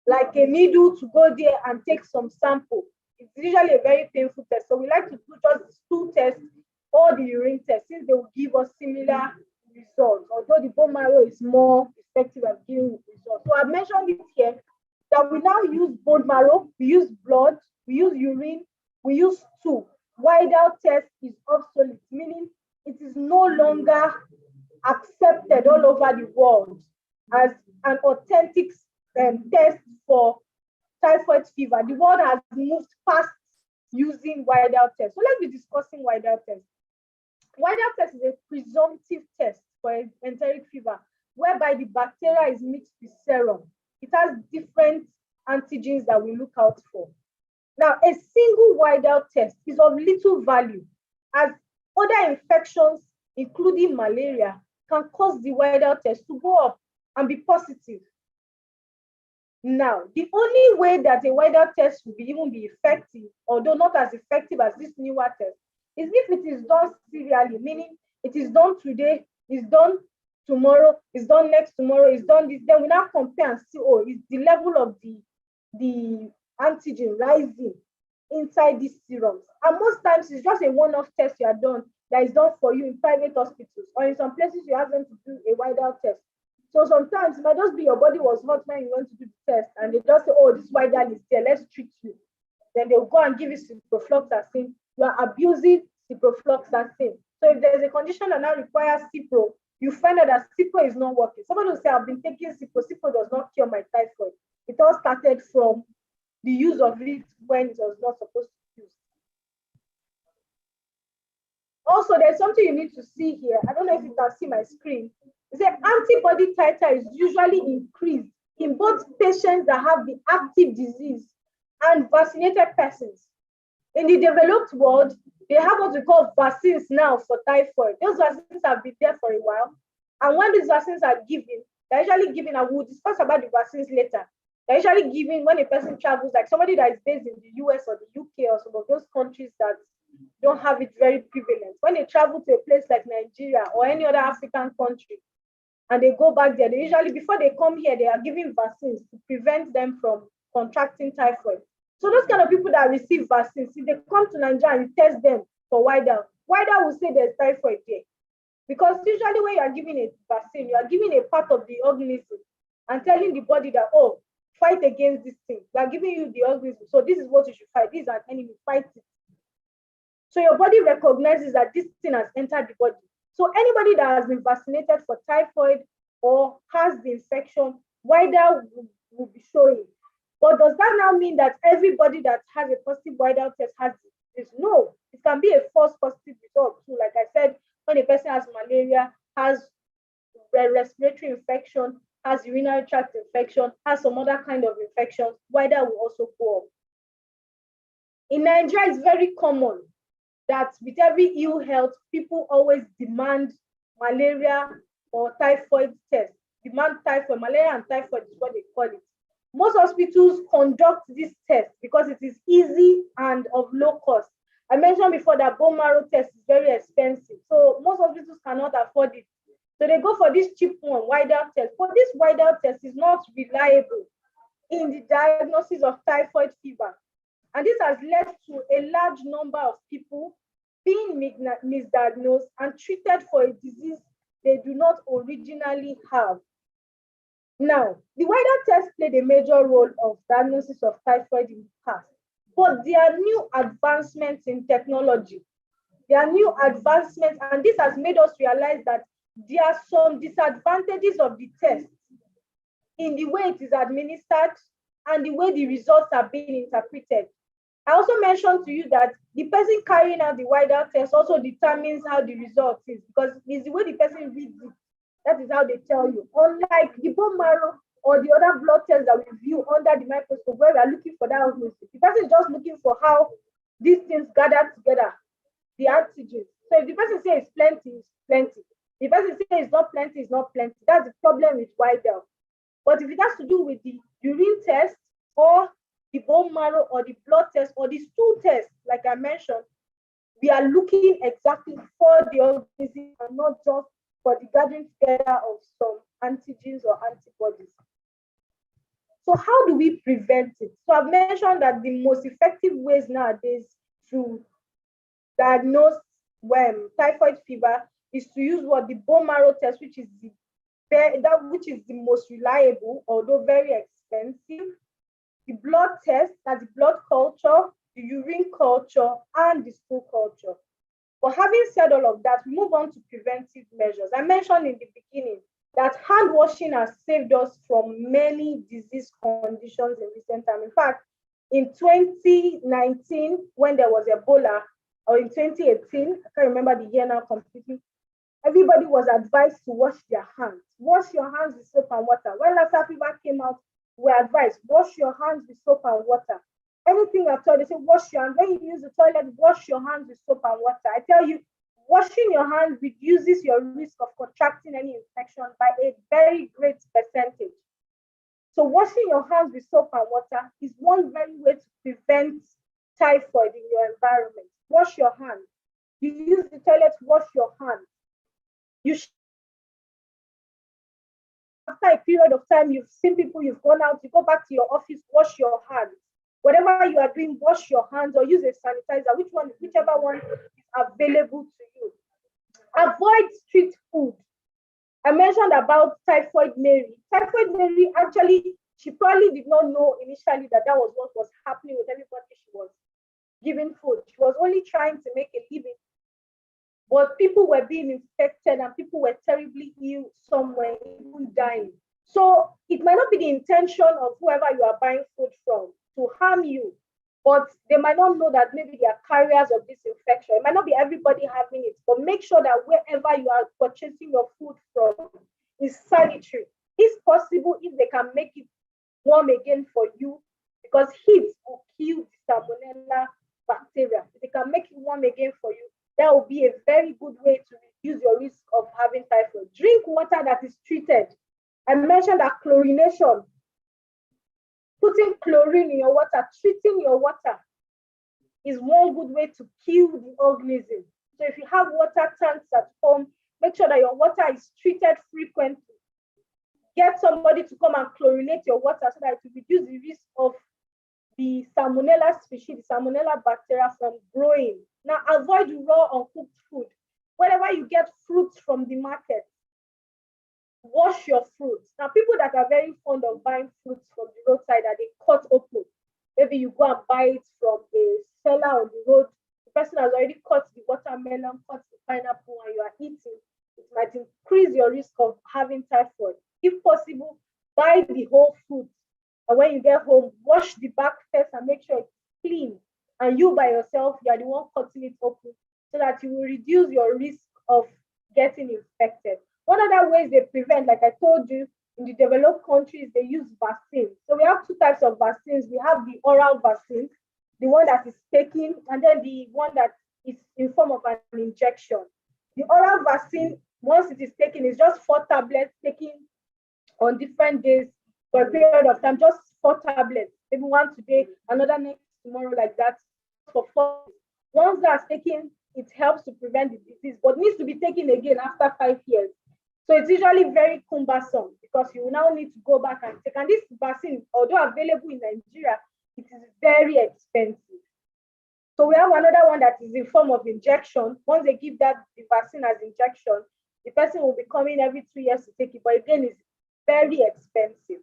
like a needle to go there and take some sample. It's usually a very painful test. So we like to do just the stool test or the urine test, since they will give us similar results, although the bone marrow is more effective at giving results. So I've mentioned it here that we now use bone marrow, we use blood, we use urine, we use stool. Widal test is obsolete, meaning it is no longer accepted all over the world as an authentic test for typhoid fever. The world has moved past using Widal test. So let's be discussing Widal test. Widal test is a presumptive test for enteric fever, whereby the bacteria is mixed with serum. It has different antigens that we look out for. Now, a single Widal test is of little value, as other infections including malaria, can cause the Whiteout test to go up and be positive. Now, the only way that a Whiteout test will even be effective, although not as effective as this newer test, is if it is done serially, meaning it is done today, it's done tomorrow, it's done next tomorrow, it's done this. Then we now compare and see, oh, is the level of the antigen rising inside these serums? And most times it's just a one-off test you are done that is done for you in private hospitals, or in some places you have them to do a Whiteout test. So sometimes it might just be your body was hot when you went to do the test, and they just say, oh, this Whiteout is there, let's treat you. Then they'll go and give you ciprofloxacin. You are abusing ciprofloxacin. So if there's a condition that now requires Cipro, you find out that Cipro is not working. Somebody will say, I've been taking Cipro. Cipro does not cure my typhoid. It all started from the use of it when it was not supposed to be used. Also, there's something you need to see here. I don't know if you can see my screen. It's that antibody titer is usually increased in both patients that have the active disease and vaccinated persons. In the developed world, they have what we call vaccines now for typhoid. Those vaccines have been there for a while. And when these vaccines are given, they're usually given, and we'll discuss about the vaccines later. They're usually given when a person travels, like somebody that is based in the US or the UK or some of those countries that don't have it very prevalent. When they travel to a place like Nigeria or any other African country, and they go back there, they usually, before they come here, they are giving vaccines to prevent them from contracting typhoid. So those kind of people that receive vaccines, if they come to Nigeria and you test them for Whiteout will say there's typhoid there. Because usually when you are giving a vaccine, you are giving a part of the organism and telling the body that, oh, fight against this thing. We are giving you the organism. So this is what you should fight. This is an enemy, fight it. So your body recognizes that this thing has entered the body. So anybody that has been vaccinated for typhoid or has the infection, Whiteout will be showing. But does that now mean that everybody that has a positive Whiteout test has this? No, it can be a false positive result too. Like I said, when a person has malaria, has respiratory infection, has urinary tract infection, has some other kind of infection, Whiteout will also go up. In Nigeria, it's very common that with every ill health, people always demand malaria or typhoid test. Demand typhoid, malaria and typhoid is what they call it. Most hospitals conduct this test because it is easy and of low cost. I mentioned before that bone marrow test is very expensive. So most hospitals cannot afford it. So they go for this cheap one, Whiteout test. But this Whiteout test is not reliable in the diagnosis of typhoid fever. And this has led to a large number of people being misdiagnosed and treated for a disease they do not originally have. Now, the Whiteout test played a major role of diagnosis of typhoid in the past, but there are new advancements in technology. There are new advancements, and this has made us realize that there are some disadvantages of the test in the way it is administered and the way the results are being interpreted. I also mentioned to you that the person carrying out the Whiteout test also determines how the result is, because it's the way the person reads it. That is how they tell you. Unlike the bone marrow or the other blood tests that we view under the microscope, where we are looking for that organism, the person is just looking for how these things gather together, the antigens. So if the person says it's plenty, it's plenty. If the person says it's not plenty, it's not plenty. That's the problem with Whiteout. But if it has to do with the urine test or the bone marrow or the blood test or the stool test, like I mentioned, we are looking exactly for the organism and not just for the gathering together of some antigens or antibodies. So how do we prevent it? So I've mentioned that the most effective ways nowadays to diagnose typhoid fever is to use the bone marrow test, which is the most reliable, although very expensive. The blood test, that's the blood culture, the urine culture, and the stool culture. But having said all of that, we move on to preventive measures. I mentioned in the beginning that hand washing has saved us from many disease conditions in recent time. In fact, in 2019, when there was Ebola, or in 2018, I can't remember the year now completely, everybody was advised to wash their hands. Wash your hands with soap and water. When Lassa fever came out, we were advised, wash your hands with soap and water. Anything at all, they say wash your hands. When you use the toilet, wash your hands with soap and water. I tell you, washing your hands reduces your risk of contracting any infection by a very great percentage. So washing your hands with soap and water is one very way to prevent typhoid in your environment. Wash your hands. You use the toilet, wash your hands. After a period of time, you've seen people, you've gone out, you go back to your office, wash your hands. Whatever you are doing, wash your hands or use a sanitizer, whichever one is available to you. Avoid street food. I mentioned about Typhoid Mary. Typhoid Mary, actually, she probably did not know initially that was what was happening with everybody she was giving food. She was only trying to make a living. But people were being infected and people were terribly ill, some were even dying. So it might not be the intention of whoever you are buying food from to harm you, but they might not know that maybe they are carriers of this infection. It might not be everybody having it, but make sure that wherever you are purchasing your food from is sanitary. If possible, if they can make it warm again for you, because heat will kill the salmonella bacteria. If they can make it warm again for you, that will be a very good way to reduce your risk of having typhoid. Drink water that is treated. I mentioned that chlorination, putting chlorine in your water, treating your water is one good way to kill the organism. So if you have water tanks at home, make sure that your water is treated frequently. Get somebody to come and chlorinate your water so that it will reduce the risk of the salmonella species, the salmonella bacteria from growing. Now, avoid raw uncooked food. Whenever you get fruits from the market, wash your fruits. Now, people that are very fond of buying fruits from the roadside that they cut open, maybe you go and buy it from a seller on the road, the person has already cut the watermelon, cut the pineapple, and you are eating, it might increase your risk of having typhoid. If possible, buy the whole fruit. And when you get home, wash the back first and make sure it's clean. And you by yourself, you are the one cutting it open so that you will reduce your risk of getting infected. One other ways they prevent, like I told you, in the developed countries, they use vaccines. So we have two types of vaccines. We have the oral vaccine, the one that is taken, and then the one that is in form of an injection. The oral vaccine, once it is taken, is just 4 tablets taken on different days for a period of time, just 4 tablets, maybe one today, another next tomorrow, like that, for 4 days. Once that's taken, it helps to prevent the disease, but needs to be taken again after 5 years. So it's usually very cumbersome because you will now need to go back and take. And this vaccine, although available in Nigeria, it is very expensive. So we have another one that is in form of injection. Once they give the vaccine as injection, the person will be coming every 2 years to take it, but again, it's very expensive.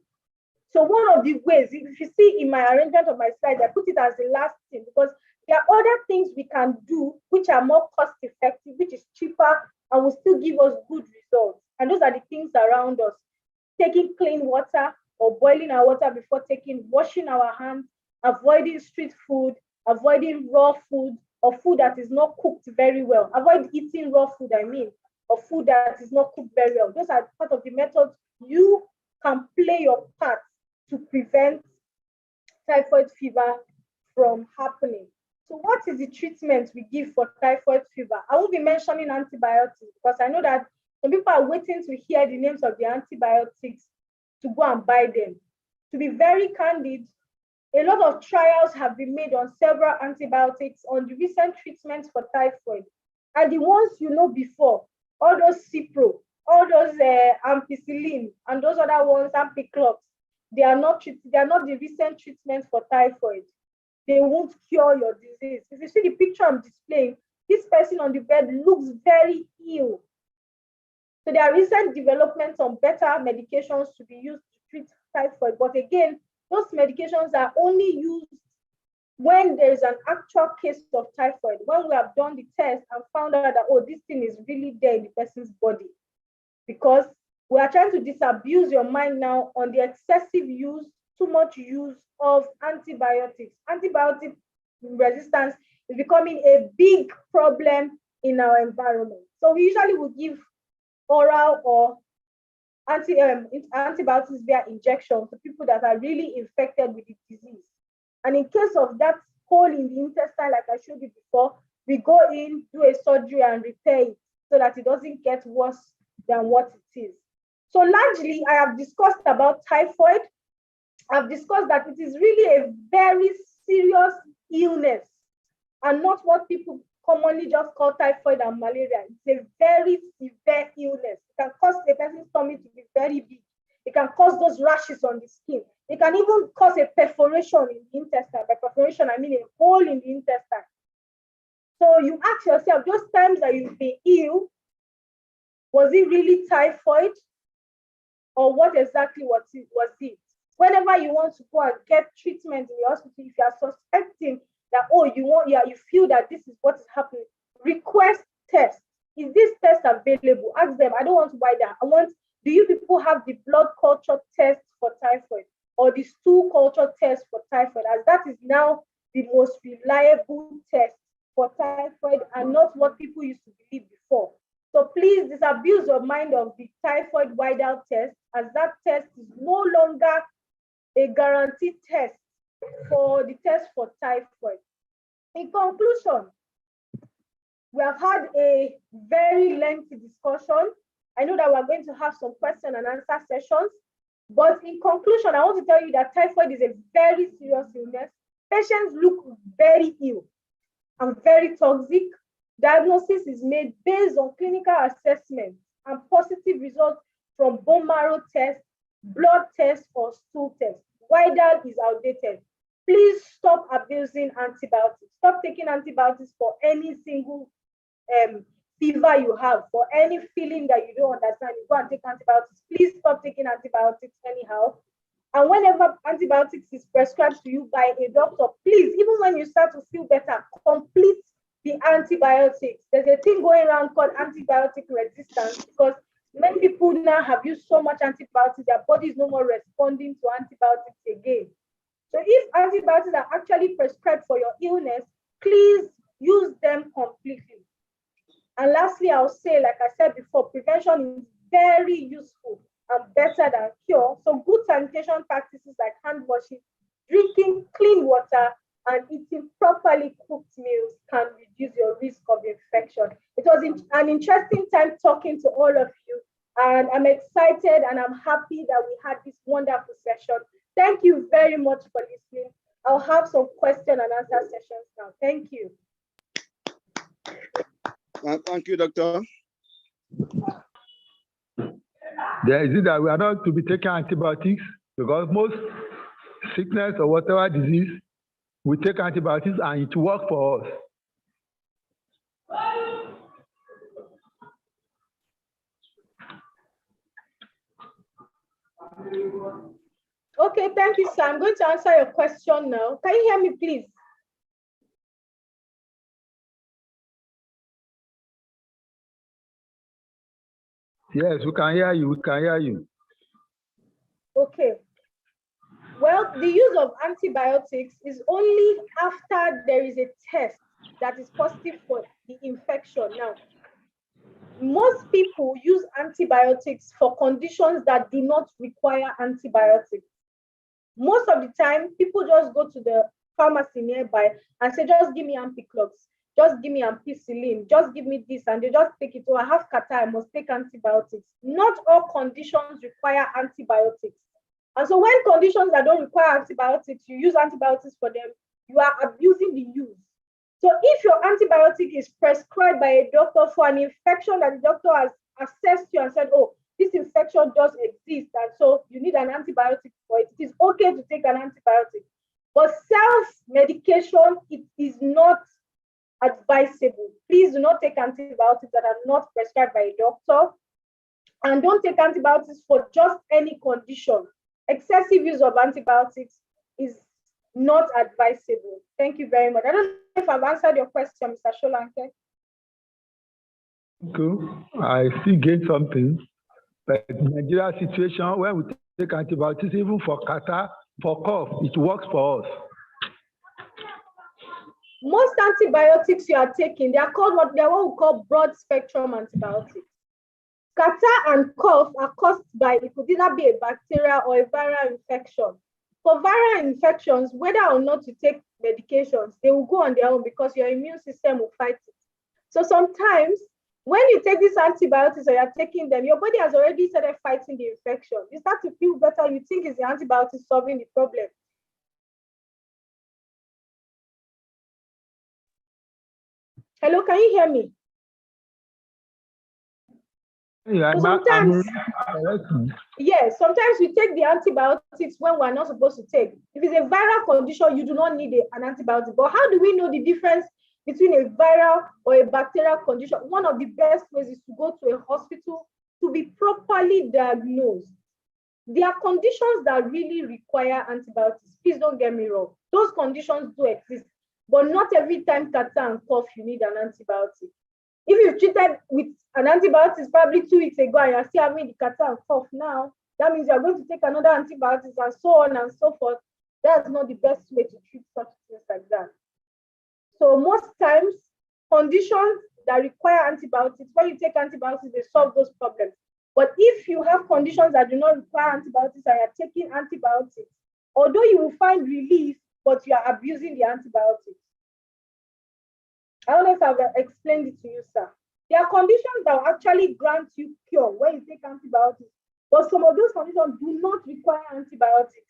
So one of the ways, if you see in my arrangement of my slides, I put it as the last thing because there are other things we can do which are more cost effective, which is cheaper, and will still give us good results. And those are the things around us. Taking clean water or boiling our water before taking, washing our hands, avoiding street food, avoiding raw food or food that is not cooked very well. Avoid eating raw food, or food that is not cooked very well. Those are part of the methods you can play your part to prevent typhoid fever from happening. So what is the treatment we give for typhoid fever? I won't be mentioning antibiotics because I know that some people are waiting to hear the names of the antibiotics to go and buy them. To be very candid, a lot of trials have been made on several antibiotics on the recent treatments for typhoid. And the ones you know before, all those Cipro, all those ampicillin, and those other ones, Ampiclox, they are not the recent treatments for typhoid. They won't cure your disease. If you see the picture I'm displaying, this person on the bed looks very ill. So there are recent developments on better medications to be used to treat typhoid. But again, those medications are only used when there is an actual case of typhoid, when we have done the test and found out that, oh, this thing is really there in the person's body. Because we are trying to disabuse your mind now on the excessive use, too much use of antibiotics. Antibiotic resistance is becoming a big problem in our environment. So we usually will give oral or antibiotics via injection to people that are really infected with the disease. And in case of that hole in the intestine, like I showed you before, we go in, do a surgery and repair it so that it doesn't get worse than what it is. So largely, I have discussed about typhoid. I've discussed that it is really a very serious illness and not what people commonly just call typhoid and malaria. It's a very severe illness. It can cause a person's tummy to be very big. It can cause those rashes on the skin. It can even cause a perforation in the intestine. By perforation, I mean a hole in the intestine. So you ask yourself, those times that you've been ill, was it really typhoid? Or what exactly was it? Whenever you want to go and get treatment in the hospital, if you are suspecting that, you feel that this is what is happening, request tests. Is this test available? Ask them. I don't want to buy that. Do you people have the blood culture test for typhoid or the stool culture test for typhoid? As that is now the most reliable test for typhoid and not what people used to believe before. So please disabuse your mind of the typhoid Widal test, as that test is no longer a guaranteed test for the test for typhoid. In conclusion, we have had a very lengthy discussion. I know that we're going to have some question and answer sessions, but in conclusion, I want to tell you that typhoid is a very serious illness. Patients look very ill and very toxic. Diagnosis is made based on clinical assessment and positive results from bone marrow tests, blood tests, or stool tests. Widal is outdated. Please stop abusing antibiotics. Stop taking antibiotics for any single fever you have, for any feeling that you don't understand. You go and take antibiotics. Please stop taking antibiotics anyhow. And whenever antibiotics is prescribed to you by a doctor, please, even when you start to feel better, complete the antibiotics. There's a thing going around called antibiotic resistance because many people now have used so much antibiotics, their body is no more responding to antibiotics again. So if antibiotics are actually prescribed for your illness, please use them completely. And lastly, I'll say, like I said before, prevention is very useful and better than cure. So good sanitation practices like hand washing, drinking clean water, and eating properly cooked meals can reduce your risk of infection. It was an interesting time talking to all of you, and I'm excited and I'm happy that we had this wonderful session. Thank you very much for listening. I'll have some question and answer sessions now. Thank you. Thank you, Doctor. There is it that we are not to be taking antibiotics because most sickness or whatever disease, we take antibiotics and it works for us. Okay, thank you, sir. I'm going to answer your question now. Can you hear me, please? Yes, we can hear you. We can hear you. Okay. Well, the use of antibiotics is only after there is a test that is positive for the infection. Now, most people use antibiotics for conditions that do not require antibiotics. Most of the time, people just go to the pharmacy nearby and say, just give me Ampiclox, just give me ampicillin, just give me this, and they just take it. Oh, I have catarrh, I must take antibiotics. Not all conditions require antibiotics. And so when conditions that don't require antibiotics, you use antibiotics for them, you are abusing the use. So if your antibiotic is prescribed by a doctor for an infection that the doctor has assessed you and said, oh, this infection does exist, and so you need an antibiotic for it, it is okay to take an antibiotic. But self-medication, it is not advisable. Please do not take antibiotics that are not prescribed by a doctor. And don't take antibiotics for just any condition. Excessive use of antibiotics is not advisable. Thank you very much. I don't know if I've answered your question, Mr. Sholanke. Okay. I still gain something. But in Nigeria situation, when we take antibiotics, even for catarrh, for cough, it works for us. Most antibiotics you are taking, they are what we call broad spectrum antibiotics. Catarrh and cough are caused by, it could either be a bacterial or a viral infection. For viral infections, whether or not you take medications, they will go on their own because your immune system will fight it. So sometimes when you take these antibiotics or you're taking them, your body has already started fighting the infection. You start to feel better. You think it's the antibiotics solving the problem. Hello, can you hear me? Yeah, so sometimes, yes, sometimes we take the antibiotics when we're not supposed to take. If it's a viral condition, you do not need an antibiotic. But how do we know the difference between a viral or a bacterial condition? One of the best ways is to go to a hospital to be properly diagnosed. There are conditions that really require antibiotics. Please don't get me wrong. Those conditions do exist, but not every time catarrh and cough you need an antibiotic. If you've treated with an antibiotic probably 2 weeks ago and you're still having the catarrh and cough now, that means you're going to take another antibiotic and so on and so forth. That's not the best way to treat such things like that. So most times, conditions that require antibiotics, when you take antibiotics, they solve those problems. But if you have conditions that do not require antibiotics and you're taking antibiotics, although you will find relief, but you are abusing the antibiotics. I don't know if I've explained it to you, sir. There are conditions that will actually grant you cure when you take antibiotics, but some of those conditions do not require antibiotics.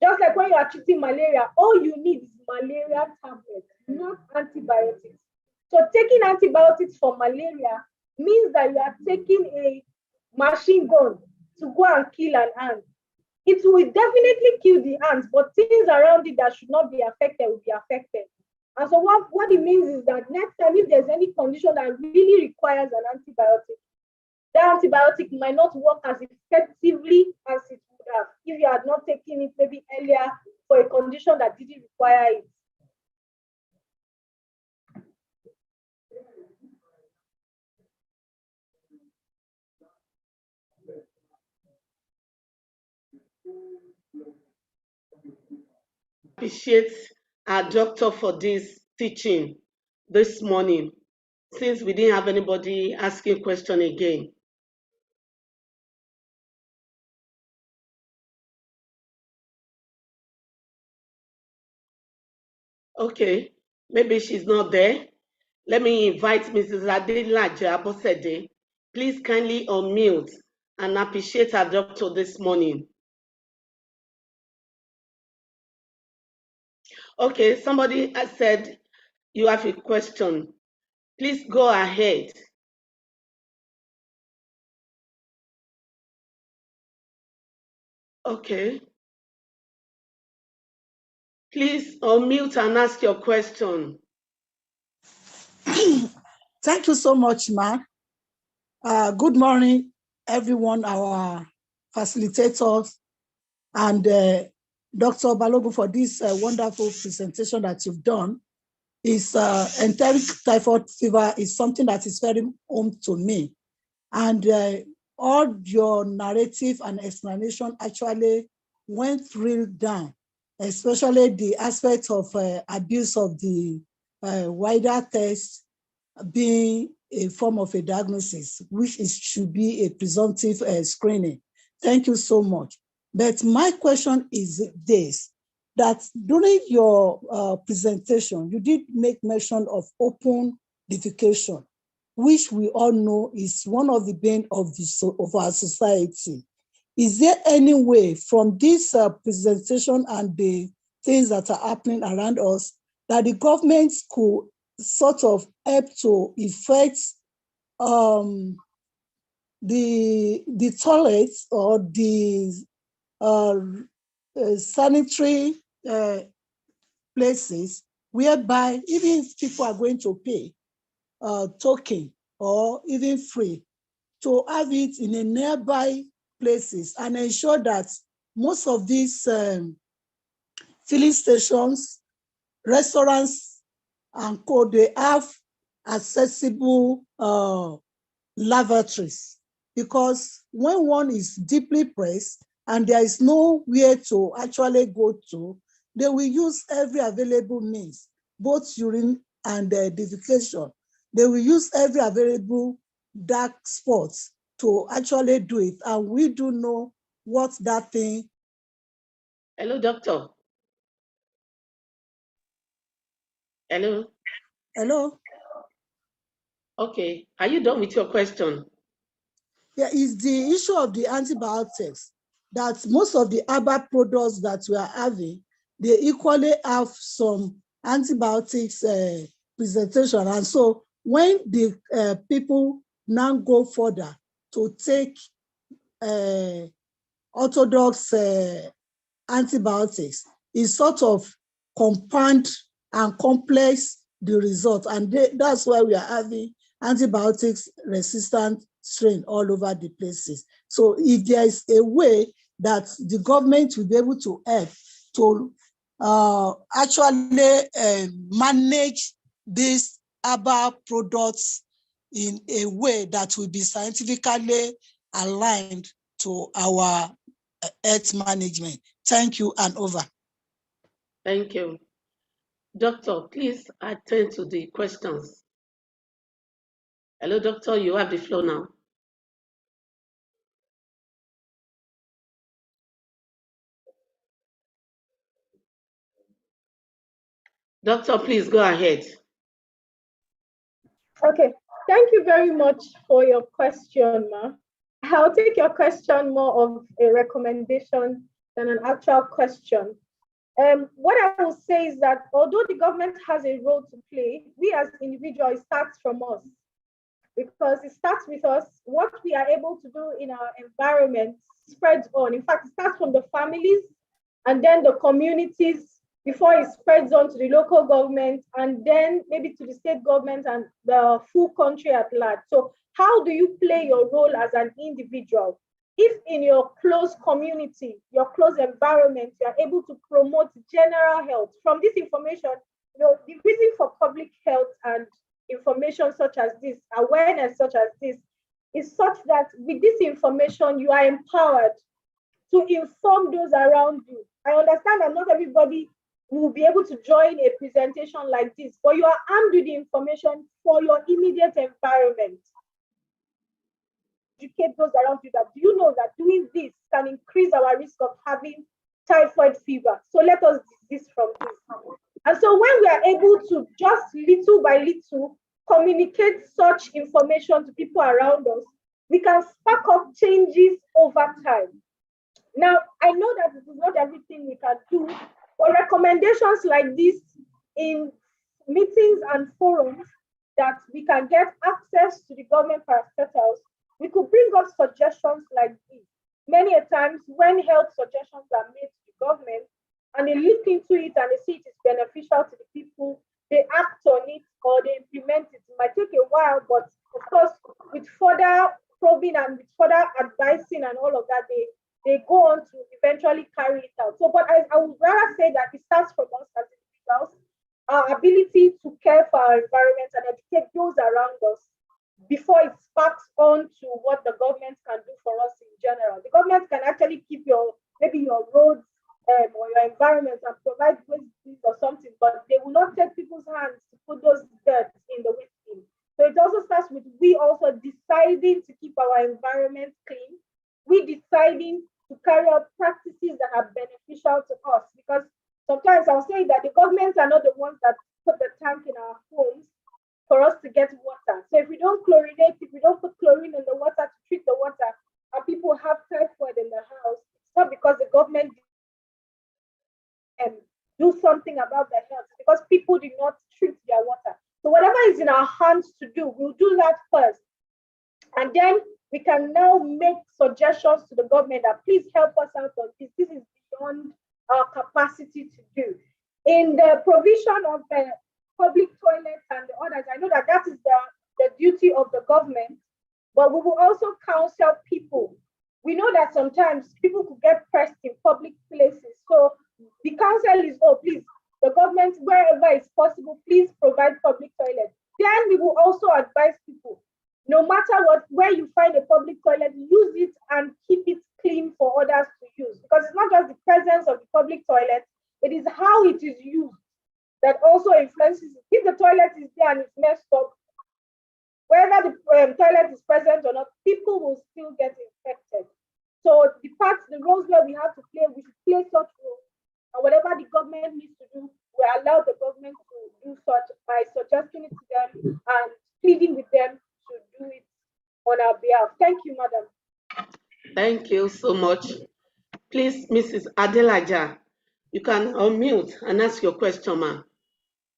Just like when you are treating malaria, all you need is malaria tablets, not antibiotics. So taking antibiotics for malaria means that you are taking a machine gun to go and kill an ant. It will definitely kill the ants, but things around it that should not be affected will be affected. And so what it means is that next time, if there's any condition that really requires an antibiotic, that antibiotic might not work as effectively as it would have if you had not taken it maybe earlier for a condition that didn't require it. Appreciate our doctor for this teaching this morning, since we didn't have anybody asking question again. Okay, maybe she's not there. Let me invite Mrs. Adelaja Abosede. Please kindly unmute and appreciate our doctor this morning. Okay, somebody has said you have a question. Please go ahead. Okay. Please unmute and ask your question. Thank you so much, Ma. Good morning, everyone, our facilitators, and Dr. Balogun for this wonderful presentation that you've done. Enteric typhoid fever is something that is very home to me. And all your narrative and explanation actually went real down, especially the aspect of abuse of the wider test being a form of a diagnosis, which should be a presumptive screening. Thank you so much. But my question is this, that during your presentation, you did make mention of open defecation, which we all know is one of the bane of our society. Is there any way from this presentation and the things that are happening around us that the government could sort of help to effect the toilets or the sanitary places whereby even if people are going to pay token or even free, to have it in a nearby places and ensure that most of these filling stations, restaurants, and co, they have accessible lavatories. Because when one is deeply pressed and there is nowhere to actually go to, they will use every available means, both urine and defecation. They will use every available dark spots to actually do it. And we do know what that thing Hello, doctor. Hello. Hello? Okay. Are you done with your question? Yeah, it's the issue of the antibiotics that most of the herbal products that we are having, they equally have some antibiotics presentation. And so when the people now go further to take orthodox antibiotics, it sort of compound and complex the result. And that's why we are having antibiotics resistant strain all over the places. So if there is a way that the government will be able to help to actually manage these herbal products in a way that will be scientifically aligned to our health management. Thank you, and over. Thank you. Doctor, please attend to the questions. Hello, doctor, you have the floor now. Doctor, please go ahead. Okay, thank you very much for your question, Ma. I'll take your question more of a recommendation than an actual question. What I will say is that although the government has a role to play, we as individuals, it starts from us, because it starts with us. What we are able to do in our environment spreads on. In fact, it starts from the families and then the communities before it spreads on to the local government and then maybe to the state government and the full country at large. So how do you play your role as an individual? If in your close community, your close environment, you are able to promote general health from this information, the reason for public health and information such as this, awareness such as this, is such that with this information, you are empowered to inform those around you. I understand that not everybody will be able to join a presentation like this, but you are armed with the information for your immediate environment. Educate those around you that, do you know that doing this can increase our risk of having typhoid fever? So let us desist from this. And so when we are able to just little by little communicate such information to people around us, we can spark up changes over time. Now, I know that this is not everything we can do, but recommendations like this in meetings and forums that we can get access to the government parastatals, we could bring up suggestions like this. Many a times when health suggestions are made to the government and they look into it and they see it is beneficial to the people, they act on it or they implement it. It might take a while, but of course, with further probing and with further advising and all of that, they go on to eventually carry it out. So, but I would rather say that it starts from us as individuals, our ability to care for our environment and educate those around us before it sparks on to what the government can do for us in general. The government can actually keep maybe your roads or your environment and provide waste or something, but they will not take people's hands to put those dirt in the waste bin. So it also starts with we also deciding to keep our environment clean, we deciding to carry out practices that are beneficial to us. Because sometimes I'll say that the governments are not the ones that put the tank in our homes for us to get water. So if we don't chlorinate, if we don't put chlorine in the water to treat the water, and people have typhoid in the house, it's not because the government do something about their health, because people did not treat their water. So whatever is in our hands to do, we'll do that first. And then we can now make suggestions to the government that please help us out on this. This is beyond our capacity to do. In the provision of the public toilets and the others, I know that that is the duty of the government, but we will also counsel people. We know that sometimes people could get pressed in public places. So the counsel is, oh, please, the government, wherever it's possible, please provide public toilets. Then we will also advise people, no matter what, where you find a public toilet, use it and keep it clean for others to use. Because it's not just the presence of the public toilet, it is how it is used that also influences it. If the toilet is there and it's messed up, whether the toilet is present or not, people will still get infected. So the roles where we have to play, we should play such roles And whatever the government needs to do, we allow the government to do such by suggesting it to them and pleading with them to do it on our behalf. Thank you, madam. Thank you so much. Please, Mrs. Adelaja, you can unmute and ask your question, ma'am.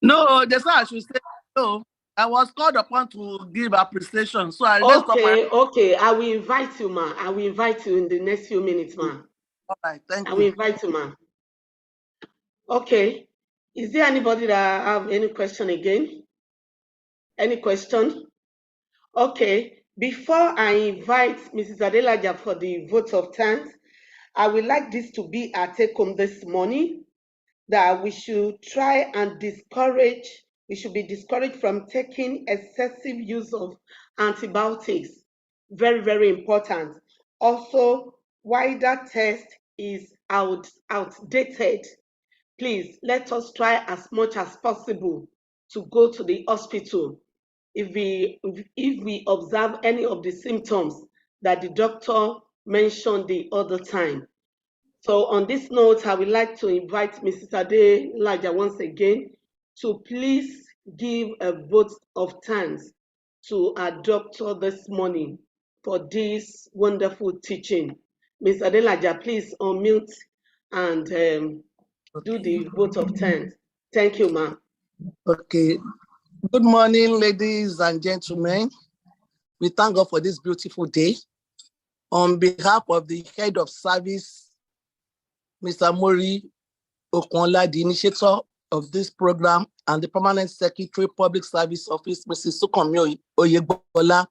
No, that's why I should say no. I was called upon to give appreciation, so I Okay. I will invite you, ma'am. I will invite you in the next few minutes, ma'am. All right, thank you. I will invite you, ma'am. Okay. Is there anybody that have any question again? Any question? Okay. Before I invite Mrs. Adelaja for the vote of thanks, I would like this to be our take home this morning, that we should try and we should be discouraged from taking excessive use of antibiotics. Very, very important. Also, wider test is outdated. Please, let us try as much as possible to go to the hospital if we observe any of the symptoms that the doctor mentioned the other time. So on this note, I would like to invite Mrs. Adelaja once again to please give a vote of thanks to our doctor this morning for this wonderful teaching. Ms. Adelaja, please unmute and do the vote of thanks. Thank you, ma'am. Okay. Good morning, ladies and gentlemen. We thank God for this beautiful day. On behalf of the head of service, Mr. Mori Okunla, the initiator of this program, and the permanent secretary, Public Service Office, Mrs. Sukanmi Oyebola,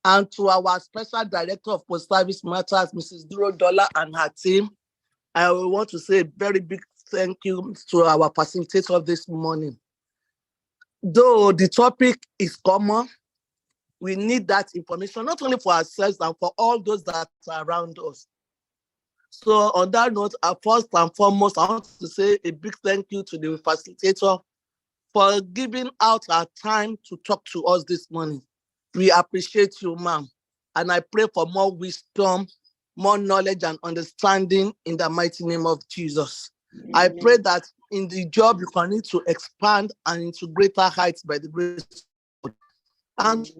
and to our special director of post service matters, Mrs. Duro Dola, and her team, I want to say a very big thank you to our facilitator this morning. Though the topic is common, we need that information, not only for ourselves and for all those that are around us. So on that note, first and foremost, I want to say a big thank you to the facilitator for giving out our time to talk to us this morning. We appreciate you, ma'am. And I pray for more wisdom, more knowledge and understanding in the mighty name of Jesus. Amen. I pray that in the job you continue to expand and into greater heights by the grace of God. And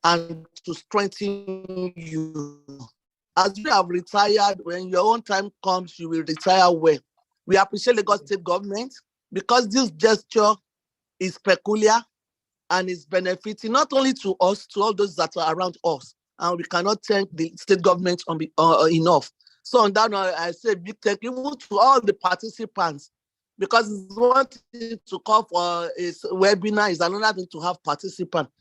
and to strengthen you. As you have retired, when your own time comes, you will retire well. We appreciate the Lagos State government because this gesture is peculiar and is benefiting not only to us, to all those that are around us. And we cannot thank the state government enough. So on that note, I say big thank you to all the participants, because it's one thing to call for a webinar, is another thing to have participants.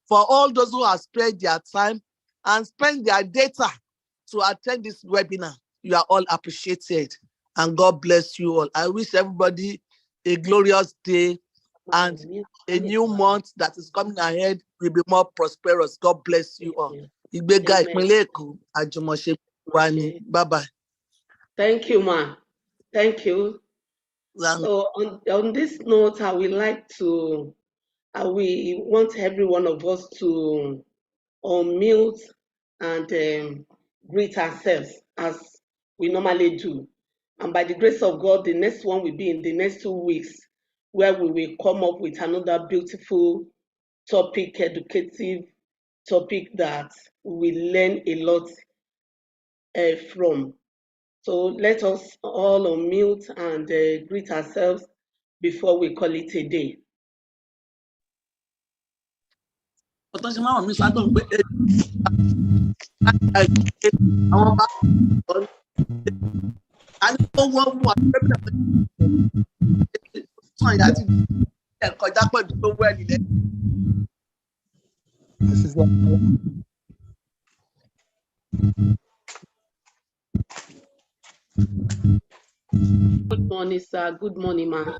For all those who have spent their time and spent their data to attend this webinar, you are all appreciated. And God bless you all. I wish everybody a glorious day and a new month that is coming ahead will be more prosperous. God bless you all. Bye-bye. Thank you, ma. Thank you. So on this note, I would like to, we want every one of us to unmute and greet ourselves as we normally do. And by the grace of God, the next one will be in the next 2 weeks, where we will come up with another beautiful topic, educative topic that we will learn a lot from. So let us all unmute and greet ourselves before we call it a day. Good morning, sir. Good morning, ma'am.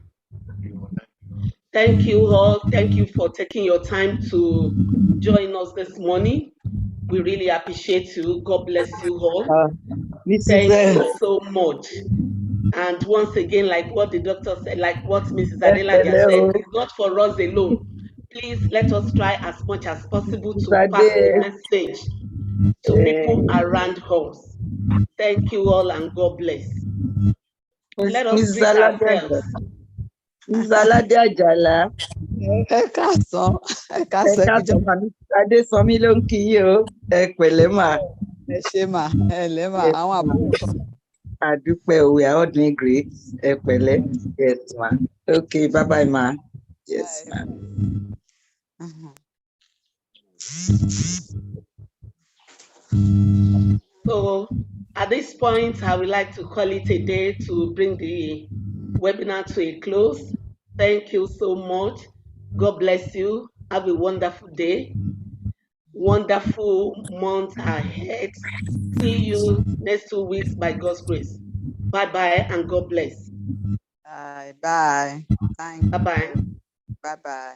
Thank you all. Thank you for taking your time to join us this morning. We really appreciate you. God bless you all. Thank you so much. And once again, like what the doctor said, like what Mrs. Adelaja said, it's not for us alone. Please let us try as much as possible to pass the message to people around us. Thank you all and God bless. Let us greet ourselves. Ms. Alade Ajala. Ẹ káàsán, ẹ káàsán. Ẹ káàsán, Màmí Adésọmí ló ń kí yín o. Ẹ pẹ̀lẹ́ mà. Ẹ ṣé mà, ẹ ǹlẹ́ mà, àwọn àbúrò kan. Àdúpẹ́ o, we are all doing great. Ẹ pẹ̀lẹ́. Yes, ma. Okay, bye-bye, ma. Yes, ma. So at this point, I would like to call it a day to bring the webinar to a close. Thank you so much. God bless you. Have a wonderful day. Wonderful month ahead. See you next 2 weeks by God's grace. Bye-bye and God bless. Bye. Thank you. Bye-bye. Bye-bye.